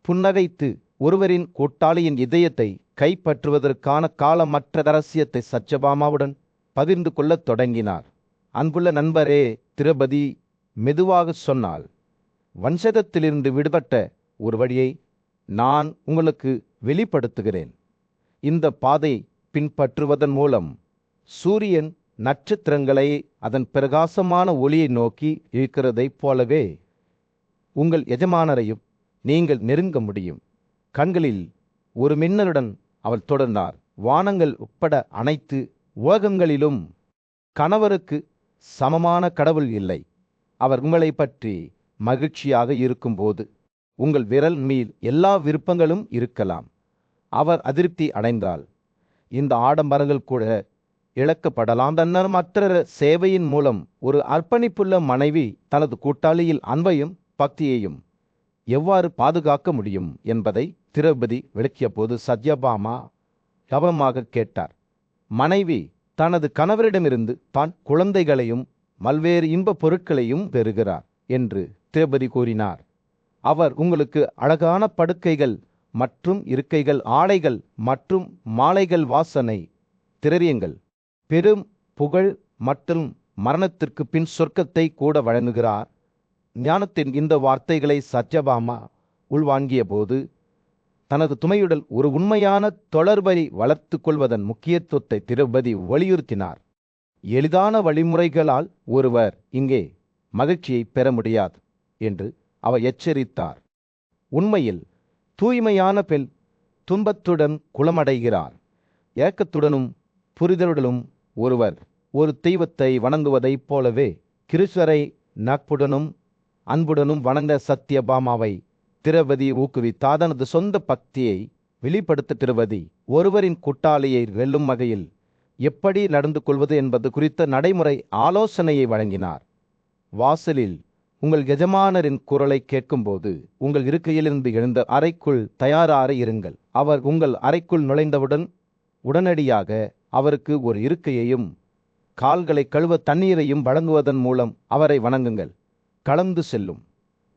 புன்னகைத்து ஒருவரின் கூட்டாளியின் இதயத்தை கைப்பற்றுவதற்கான காலமற்ற ரகசியத்தை சத்யபாமாவுடன் பகிர்ந்து கொள்ளத் தொடங்கினார். அன்புள்ள நண்பரே, திரௌபதி மெதுவாக சொன்னாள், வஞ்சகத்திலிருந்து விடுபட்ட ஒரு வழியை நான் உங்களுக்கு வெளிப்படுத்துகிறேன். இந்த பாதை பின்பற்றுவதன் மூலம் சூரியன் நட்சத்திரங்களை அதன் பிரகாசமான ஒளியை நோக்கி இழுக்கிறதைப் போலவே உங்கள் எஜமானரையும் நீங்கள் நெருங்க முடியும். கண்களில் ஒரு மின்னலுடன் அவள் தொடர்ந்தார். வானங்கள் உட்பட அனைத்து உலகங்களிலும் கணவருக்கு சமமான கடவுள் இல்லை. அவர் உங்களை பற்றி மகிழ்ச்சியாக இருக்கும்போது உங்கள் விரல் மீது எல்லா விருப்பங்களும் இருக்கலாம். அவர் அதிருப்தி அடைந்தால் இந்த ஆடம்பரங்கள் கூட இழக்கப்படலாம். தன்னலமற்ற சேவையின் மூலம் ஒரு அர்ப்பணிப்புள்ள மனைவி தனது கூட்டாளியில் அன்பையும் பக்தியையும் எவ்வாறு பாதுகாக்க முடியும் என்பதை திரௌபதி விளக்கிய போது சத்யபாமா கவனமாக கேட்டார். மனைவி தனது கணவரிடமிருந்து தான் குழந்தைகளையும் பல்வேறு இன்ப பொருட்களையும் பெறுகிறார் என்று திரௌபதி கூறினார். அவர் உங்களுக்கு அழகான படுக்கைகள் மற்றும் இருக்கைகள், ஆடைகள் மற்றும் மாலைகள், வாசனை திரவியங்கள், பெரும் புகழ் மற்றும் மரணத்திற்கு பின் சொர்க்கத்தை கூட வழங்குகிறார். ஞானத்தின் இந்த வார்த்தைகளை சத்யபாமா உள்வாங்கிய போது தனது துணையுடன் ஒரு உண்மையான தொடர்பை வளர்த்து கொள்வதன் முக்கியத்துவத்தை திரௌபதி வலியுறுத்தினார். எளிதான வழிமுறைகளால் ஒருவர் இங்கே மகிழ்ச்சியை பெற முடியாது என்று அவர் எச்சரித்தார். உண்மையில் தூய்மையான பெண் துன்பத்துடன் குளமடைகிறார். ஏக்கத்துடனும் புரிதலுடனும் ஒருவர் ஒரு தெய்வத்தை வணங்குவதைப் போலவே கிருஷ்ணரை நட்புடனும் அன்புடனும் வணங்க சத்யபாமாவை திரௌபதி ஊக்குவித்தார். தனது சொந்த பக்தியை வெளிப்படுத்த திரௌபதி ஒருவரின் கூட்டாளியை வெல்லும் வகையில் எப்படி நடந்து கொள்வது என்பது குறித்த நடைமுறை ஆலோசனையை வழங்கினார். வாசலில் உங்கள் எஜமானரின் குரலை கேட்கும்போது உங்கள் இருக்கையிலிருந்து எழுந்த அறைக்குள் தயாராக இருங்கள். அவர் உங்கள் அறைக்குள் நுழைந்தவுடன் உடனடியாக அவருக்கு ஒரு இருக்கையையும் கால்களை கழுவ தண்ணீரையும் வழங்குவதன் மூலம் அவரை வணங்குங்கள். கலந்து செல்லும்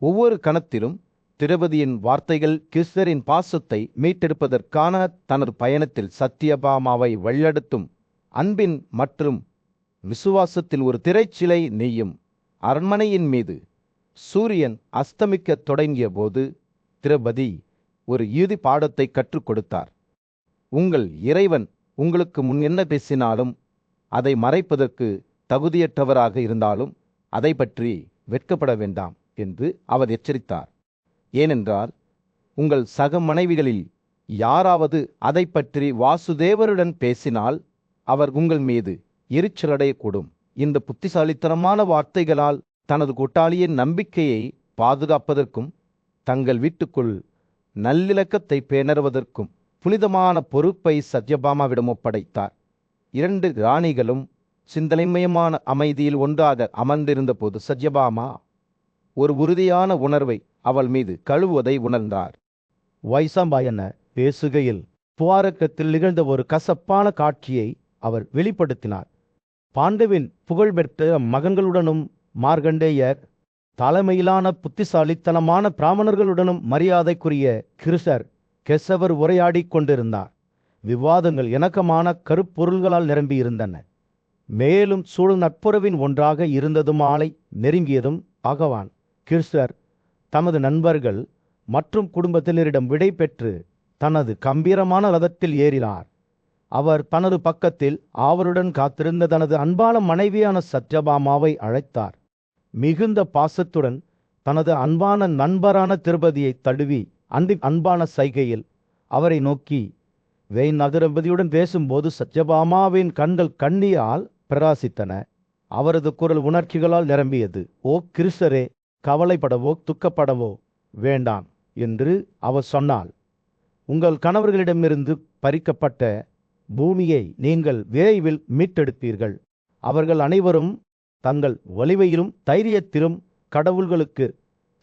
ஒவ்வொரு கணத்திலும் திரௌபதியின் வார்த்தைகள் கிருஷ்ணரின் பாசத்தை மீட்டெடுப்பதற்கான தனது பயணத்தில் சத்யபாமாவை வழிநடத்தும் அன்பின் மற்றும் விசுவாசத்தில் ஒரு திரைச்சிலை நெய்யும். அரண்மனையின் மீது சூரியன் அஸ்தமிக்க தொடங்கிய போது திரௌபதி ஒரு இறுதி பாடத்தை கற்றுக் கொடுத்தார். உங்கள் இறைவன் உங்களுக்கு முன் என்ன பேசினாலும் அதை மறைப்பதற்கு தகுதியற்றவராக இருந்தாலும் அதை பற்றி வெட்கப்பட வேண்டாம் என்று அவர் எச்சரித்தார். ஏனென்றால் உங்கள் சக மனைவிகளில் யாராவது அதை பற்றி வாசுதேவருடன் பேசினால் அவர் உங்கள் மீது எரிச்சலடையக்கூடும். இந்த புத்திசாலித்தனமான வார்த்தைகளால் தனது கூட்டாளியின் நம்பிக்கையை பாதுகாப்பதற்கும் தங்கள் வீட்டுக்குள் நல்லிலக்கத்தை பேணறுவதற்கும் புனிதமான பொறுப்பை சத்யபாமாவிடம் ஒப்படைத்தார். 2 ராணிகளும் சிந்தனைமயமான அமைதியில் ஒன்றாக அமர்ந்திருந்த போது சத்யபாமா ஒரு உறுதியான உணர்வை அவள் மீது கழுவுவதை உணர்ந்தார். வைசம்பாயன பேசுகையில் துவாரகத்தில் நிகழ்ந்த ஒரு கசப்பான காட்சியை அவர் வெளிப்படுத்தினார். பாண்டுவின் புகழ்பெற்ற மகன்களுடனும் மார்கண்டேயர் தலைமையிலான புத்திசாலித்தனமான பிராமணர்களுடனும் மரியாதைக்குரிய கிருஷர் கெசவர் உரையாடி கொண்டிருந்தார். விவாதங்கள் இணக்கமான கருப்பொருள்களால் நிரம்பியிருந்தன. மேலும் சூழல் நட்புறவின் ஒன்றாக இருந்ததும் ஆலை நெருங்கியதும் பகவான் கிருஷ்ணர் தமது நண்பர்கள் மற்றும் குடும்பத்தினரிடம் விடை பெற்று தனது கம்பீரமான ரதத்தில் ஏறினார். அவர் தனது பக்கத்தில் அவருடன் காத்திருந்த தனது அன்பான மனைவியான சத்யபாமாவை அழைத்தார். மிகுந்த பாசத்துடன் தனது அன்பான நண்பரான திருபதியை தழுவி அன்பான சைகையில் அவரை நோக்கி நகரபதியுடன் பேசும்போது சத்யபாமாவின் கண்கள் கண்ணியால் பிரகாசித்தன. அவரது குரல் உணர்ச்சிகளால் நிரம்பியது. ஓ கிருஷ்ணரே, கவலைப்படவோ துக்கப்படவோ வேண்டாம் என்று அவர் சொன்னாள். உங்கள் கணவர்களிடமிருந்து பறிக்கப்பட்ட பூமியை நீங்கள் விரைவில் மீட்டெடுப்பீர்கள். அவர்கள் அனைவரும் தங்கள் வலிமையிலும் தைரியத்திலும் கடவுள்களுக்கு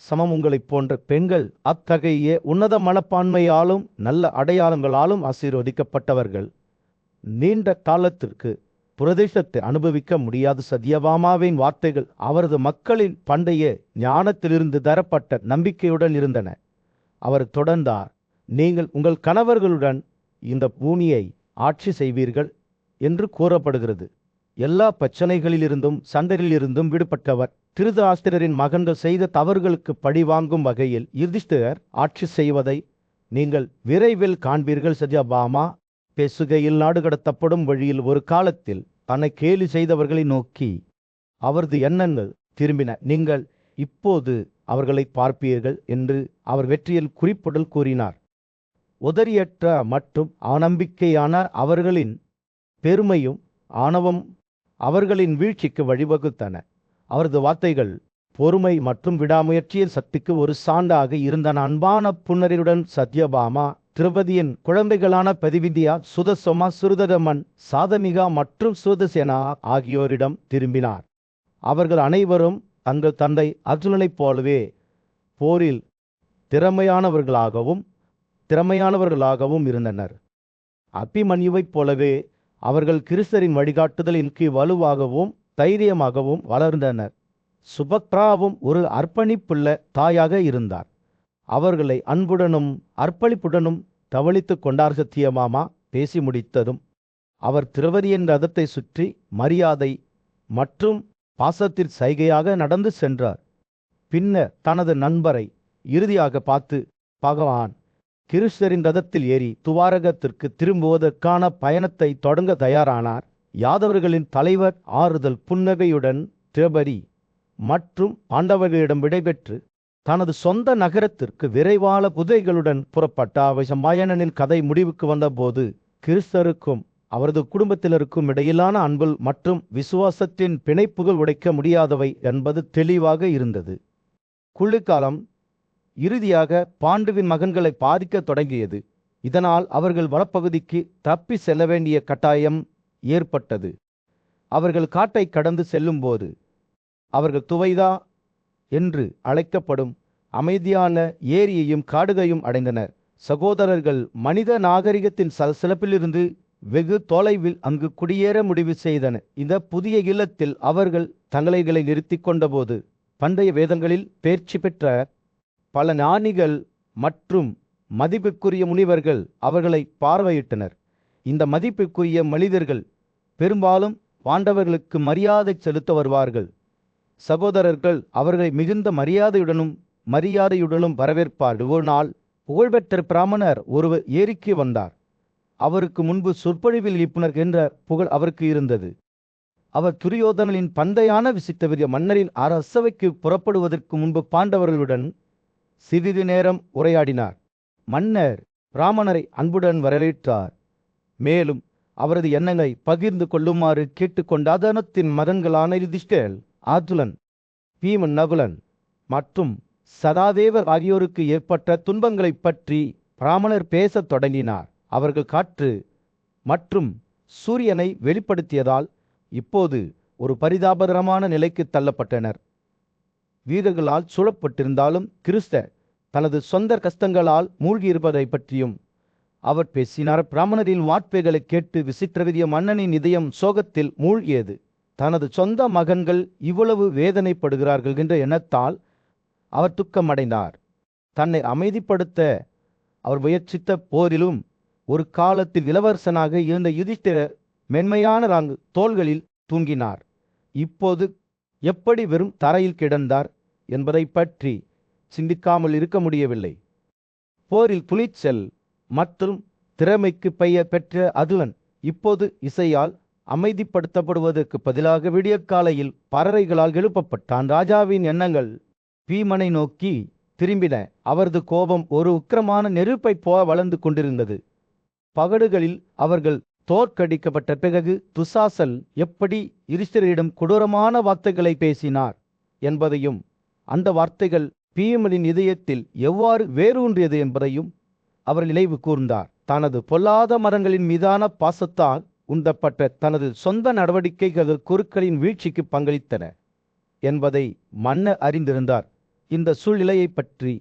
சமம். உங்களைப் போன்ற பெண்கள் அத்தகைய உன்னத மனப்பான்மையாலும் நல்ல அடையாளங்களாலும் ஆசீர்வதிக்கப்பட்டவர்கள். நீண்ட காலத்திற்கு பிரதேசத்தை அனுபவிக்க முடியாத சத்யபாமாவின் வார்த்தைகள் அவரது மக்களின் பண்டைய ஞானத்திலிருந்து தரப்பட்ட நம்பிக்கையுடன் இருந்தன. அவர் தொடர்ந்தார், நீங்கள் உங்கள் கணவர்களுடன் இந்த பூமியை ஆட்சி செய்வீர்கள் என்று கூறப்படுகிறது. எல்லா பிரச்சனைகளிலிருந்தும் சண்டையிலிருந்தும் விடுபட்டவர். திருதராஷ்டிரரின் மகன்கள் செய்த தவறுகளுக்கு பழிவாங்கும் வகையில் யுதிஷ்டிரர் ஆட்சி செய்வதை நீங்கள் விரைவில் காண்பீர்கள். சத்யபாமா பேசுகையில் நாடு கடத்தப்படும் வழியில் ஒரு காலத்தில் தன்னை கேலி செய்தவர்களை நோக்கி அவரது எண்ணங்கள் திரும்பின. நீங்கள் இப்போது அவர்களை பார்ப்பீர்கள் என்று அவர் வெற்றியில் குறிப்புடன் கூறினார். உதறியற்ற மற்றும் அவநம்பிக்கையான அவர்களின் பெருமையும் ஆணவம் அவர்களின் வீழ்ச்சிக்கு வழிவகுத்தன. அவரது வார்த்தைகள் பொறுமை மற்றும் விடாமுயற்சியின் சக்திக்கு ஒரு சான்றாக இருந்தன. அன்பான புன்னரியுடன் சத்யபாமா திரௌபதியின் குழந்தைகளான பதிவித்யா, சுதசோமா, சுருதமன், சாதமிகா மற்றும் சுதசேனா ஆகியோரிடம் திரும்பினார். அவர்கள் அனைவரும் தங்கள் தந்தை அர்ஜுனனைப் போலவே போரில் திறமையானவர்களாகவும் இருந்தனர். அபிமன்யுவைப் போலவே அவர்கள் கிருஷ்ணரின் வழிகாட்டுதலின் கீழ் வலுவாகவும் தைரியமாகவும் வளர்ந்தனர். சுபத்ராவும் ஒரு அர்ப்பணிப்புள்ள தாயாக இருந்தார். அவர்களை அன்புடனும் அர்ப்பணிப்புடனும் தவளித்து கொண்டார். சத்யபாமா பேசி முடித்ததும் அவர் திரௌபதியின் ரதத்தை சுற்றி மரியாதை மற்றும் பாசத்திற்கு சைகையாக நடந்து சென்றார். பின்னர் தனது நண்பரை இறுதியாக பார்த்து, பகவான் கிருஷ்ணரின் ரதத்தில் ஏறி துவாரகத்திற்கு திரும்புவதற்கான பயணத்தை தொடங்க தயாரானார். யாதவர்களின் தலைவர் ஆறுதல் புன்னகையுடன் திரௌபதி மற்றும் பாண்டவர்களிடம் விடைபெற்று தனது சொந்த நகரத்திற்கு விரைவான குதிரைகளுடன் புறப்பட்ட வைசம்பாயனனின் கதை முடிவுக்கு வந்தபோது கிருஷ்ணருக்கும் அவரது குடும்பத்தினருக்கும் இடையிலான அன்பு மற்றும் விசுவாசத்தின் பிணைப்புகள் உடைக்க முடியாதவை என்பது தெளிவாக இருந்தது. குளிர்காலம் இறுதியாக பாண்டுவின் மகன்களை பாதிக்க தொடங்கியது. இதனால் அவர்கள் வனப்பகுதிக்கு தப்பி செல்ல வேண்டிய கட்டாயம் ஏற்பட்டது. அவர்கள் காட்டை கடந்து செல்லும்போது அவர்கள் துவைதா என்று அழைக்கப்படும் அமைதியான ஏரியையும் காடுகையும் அடைந்தனர். சகோதரர்கள் மனித நாகரிகத்தின் சலசலப்பிலிருந்து வெகு தொலைவில் அங்கு குடியேற முடிவு செய்தனர். இந்த புதிய இல்லத்தில் அவர்கள் தங்களைகளை நிறுத்தி கொண்டபோது பண்டைய வேதங்களில் தேர்ச்சி பெற்ற பல ஞானிகள் மற்றும் மதிப்புக்குரிய முனிவர்கள் அவர்களை பார்வையிட்டனர். இந்த மதிப்புக்குரிய மனிதர்கள் பெரும்பாலும் பாண்டவர்களுக்கு மரியாதை செலுத்த வருவார்கள். சகோதரர்கள் அவர்களை மிகுந்த மரியாதையுடனும் வரவேற்பார்கள். ஒரு நாள் புகழ்பெற்ற பிராமணர் ஒருவர் ஏரிக்கு வந்தார். அவருக்கு முன்பு சொற்பொழிவில் நிபுணர் என்ற புகழ் அவருக்கு இருந்தது. அவர் துரியோதனனின் பந்தையான விசித்தவிரிய மன்னரின் அரசவைக்கு புறப்படுவதற்கு முன்பு பாண்டவர்களுடன் சிறிது நேரம் உரையாடினார். மன்னர் பிராமணரை அன்புடன் வரவேற்றார். மேலும் அவரது எண்ணங்களை பகிர்ந்து கொள்ளுமாறு கேட்டுக்கொண்ட அதனத்தின் மகன்களான யுதிஷ்டிரன், ஆர்ஜுனன், பீமன், நகுலன் மற்றும் சதாதேவர் ஆகியோருக்கு ஏற்பட்ட துன்பங்களைப் பற்றி பிராமணர் பேசத் தொடங்கினார். அவர்கள் காற்று மற்றும் சூரியனை வெளிப்படுத்தியதால் இப்போது ஒரு பரிதாபகரமான நிலைக்கு தள்ளப்பட்டனர். வீரர்களால் சூழப்பட்டிருந்தாலும் கிறிஸ்த தனது சொந்த கஷ்டங்களால் மூழ்கியிருப்பதை பற்றியும் அவர் பேசினார். பிராமணரின் வார்த்தைகளை கேட்டு விசித்திரவிரிய மன்னனின் இதயம் சோகத்தில் மூழ்கியது. தனது சொந்த மகன்கள் இவ்வளவு வேதனைப்படுகிறார்கள் என்ற எண்ணத்தால் அவர் துக்கமடைந்தார். தன்னை அமைதிப்படுத்த அவர் முயற்சித்த போரிலும் ஒரு காலத்தில் இளவரசனாக இருந்த யுதிஷ்டிரர் மென்மையான தோள்களில் தூங்கினார். இப்போது எப்படி வெறும் தரையில் கிடந்தார் என்பதை பற்றி சிந்திக்காமல் இருக்க முடியவில்லை. போரில் துணிச்சல் மற்றும் திறமைக்கு பெயர் பெற்ற அதுவன் இப்போது இசையால் அமைதிப்படுத்தப்படுவதற்கு பதிலாக விடியற்காலையில் பறவைகளால் எழுப்பப்பட்டான். ராஜாவின் எண்ணங்கள் பீமனை நோக்கி திரும்பின. அவரது கோபம் ஒரு உக்கிரமான நெருப்பைப் போல வளர்ந்து கொண்டிருந்தது. பகடுகளில் அவர்கள் தோற்கடிக்கப்பட்ட பிறகு துசாசல் எப்படி யுதிஷ்டிரரிடம் கொடூரமான வார்த்தைகளை பேசினார் என்பதையும் அந்த வார்த்தைகள் பீமனின் இதயத்தில் எவ்வாறு வேரூன்றியது என்பதையும் அவர் நினைவு கூர்ந்தார். தனது பொல்லாத மரங்களின் மீதான பாசத்தால் உந்தப்பட்ட தனது சொந்த நடவடிக்கைகள் குருக்களின் வீழ்ச்சிக்கு பங்களித்தன என்பதை மன்னர் அறிந்திருந்தார். இந்த சூழ்நிலையை பற்றி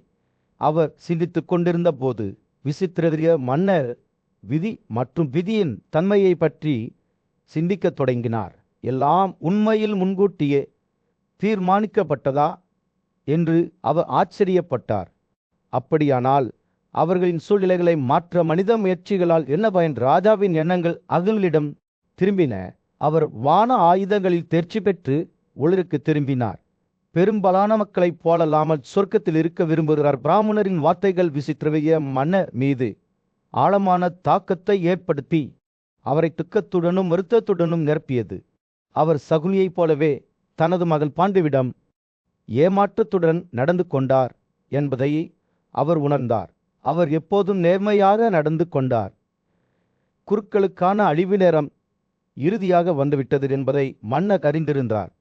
அவர் சிந்தித்துக் கொண்டிருந்த போது விசித்திரவிரிய மன்னர் விதி மற்றும் விதியின் தன்மையை பற்றி சிந்திக்கத் தொடங்கினார். எல்லாம் உண்மையில் முன்கூட்டியே தீர்மானிக்கப்பட்டதா என்று அவர் ஆச்சரியப்பட்டார். அப்படியானால் அவர்களின் சூழ்நிலைகளை மாற்ற மனித முயற்சிகளால் என்ன பயன்? ராஜாவின் எண்ணங்கள் அகலிடம் திரும்பின. அவர் வான ஆயுதங்களில் தேர்ச்சி பெற்று உலகிற்கு திரும்பினார். பெரும்பாலான மக்களைப் போலல்லாமல் சொர்க்கத்தில் இருக்க விரும்புகிறார். பிராமணரின் வார்த்தைகள் விசித்திரவிய மன்னர் மீது ஆழமான தாக்கத்தை ஏற்படுத்தி அவரை துக்கத்துடனும் வருத்தத்துடனும் நிரப்பியது. அவர் சகுனியைப் போலவே தனது மகள் பாண்டுவிடம் ஏமாற்றத்துடன் நடந்து கொண்டார் என்பதை அவர் உணர்ந்தார். அவர் எப்போதும் நேர்மையாக நடந்து கொண்டார். குருக்களுக்கான அழிவு நேரம் இறுதியாக வந்துவிட்டது என்பதை மன்னர் அறிந்திருந்தார்.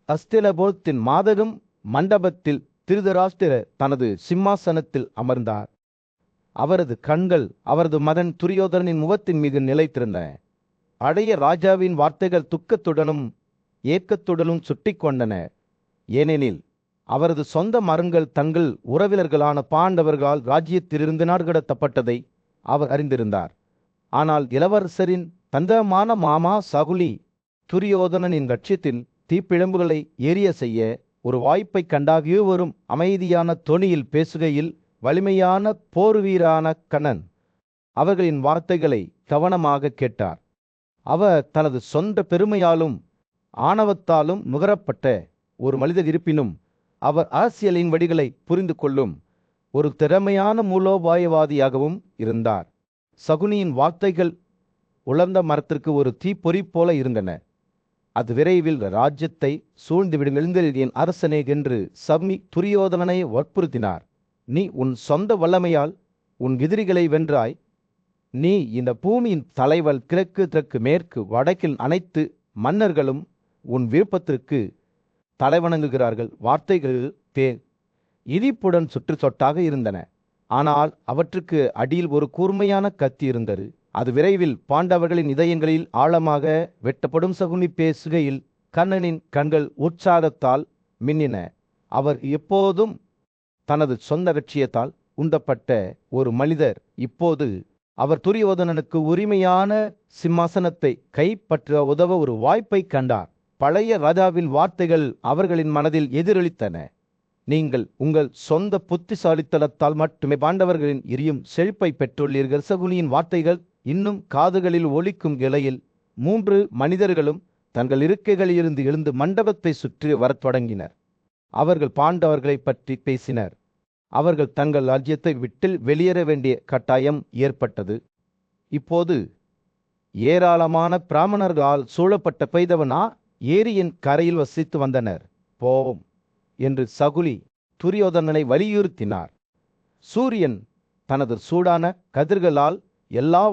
அஸ்திலபோத்தின் மாபெரும் மண்டபத்தில் திருதராஷ்டிரர் தனது சிம்மாசனத்தில் அமர்ந்தார். அவரது கண்கள் அவரது மகன் துரியோதனனின் முகத்தின் மீது நிலைத்திருந்தன. பழைய ராஜாவின் வார்த்தைகள் துக்கத்துடனும் ஏக்கத்துடனும் சுட்டி கொண்டன. ஏனெனில் அவரது சொந்த மகன்கள் தங்கள் உறவினர்களான பாண்டவர்களால் ராஜ்யத்திலிருந்து நாடுகடத்தப்பட்டதை அவர் அறிந்திருந்தார். ஆனால் இளவரசரின் தந்தமான மாமா சகுலி துரியோதனனின் லட்சியத்தில் தீப்பிழம்புகளை எரிய செய்ய ஒரு வாய்ப்பை கண்டாக இருவரும் அமைதியான தொனியில் பேசுகையில் வலிமையான போர் வீரான கண்ணன் அவர்களின் வார்த்தைகளை கவனமாக கேட்டார். அவர் தனது சொந்த பெருமையாலும் ஆணவத்தாலும் நுகரப்பட்ட ஒரு மனிதர் இருப்பினும் அவர் அரசியலின் வடிகளை புரிந்து கொள்ளும் ஒரு திறமையான மூலோபாயவாதியாகவும் இருந்தார். சகுனியின் வார்த்தைகள் உலர்ந்த மரத்திற்கு ஒரு தீப்பொறி போல இருந்தன. அது விரைவில் ராஜ்யத்தை சூழ்ந்துவிடும் எழுந்தென் அரசனே என்று சம்மி துரியோதனனை வற்புறுத்தினார். நீ உன் சொந்த வல்லமையால் உன் எதிரிகளை வென்றாய். நீ இந்த பூமியின் தலைவல் கிழக்கு தெற்கு மேற்கு வடக்கில் அனைத்து மன்னர்களும் உன் விருப்பத்திற்கு தலைவணங்குகிறார்கள். வார்த்தைகள் இனிப்புடன் சுற்று சொட்டாக இருந்தன. ஆனால் அவற்றுக்கு அடியில் ஒரு கூர்மையான கத்தி இருந்தது. அது விரைவில் பாண்டவர்களின் இதயங்களில் ஆழமாக வெட்டப்படும். சகுனி பேசுகையில் கண்ணனின் கண்கள் உற்சாகத்தால் மின்னின. அவர் எப்போதும் தனது சொந்த லட்சியத்தால் உந்தப்பட்ட ஒரு மனிதர். இப்போது அவர் துரியோதனனுக்கு உரிமையான சிம்மாசனத்தை கைப்பற்ற உதவ ஒரு வாய்ப்பை கண்டார். பழைய ராஜாவின் வார்த்தைகள் அவர்களின் மனதில் எதிரொலித்தன. நீங்கள் உங்கள் சொந்த புத்திசாலித்தனத்தால் மட்டுமே பாண்டவர்களின் எரியும் செழிப்பை பெற்றுள்ளீர்கள். சகுனியின் வார்த்தைகள் இன்னும் காதுகளில் ஒலிக்கும் இலையில் 3 மனிதர்களும் தங்கள் இருக்கைகளிலிருந்து எழுந்து மண்டபத்தை சுற்றி வரத் தொடங்கினர். அவர்கள் பாண்டவர்களை பற்றி பேசினர். அவர்கள் தங்கள் ராஜ்யத்தை விட்டு வெளியேற வேண்டிய கட்டாயம் ஏற்பட்டது. இப்போது ஏராளமான பிராமணர்களால் சூழப்பட்ட பெய்தவனா ஏரியின் கரையில் வசித்து வந்தனர். போவோம் என்று சகுலி துரியோதனனை வலியுறுத்தினார். சூரியன் தனது சூடான கதிர்களால் எல்லா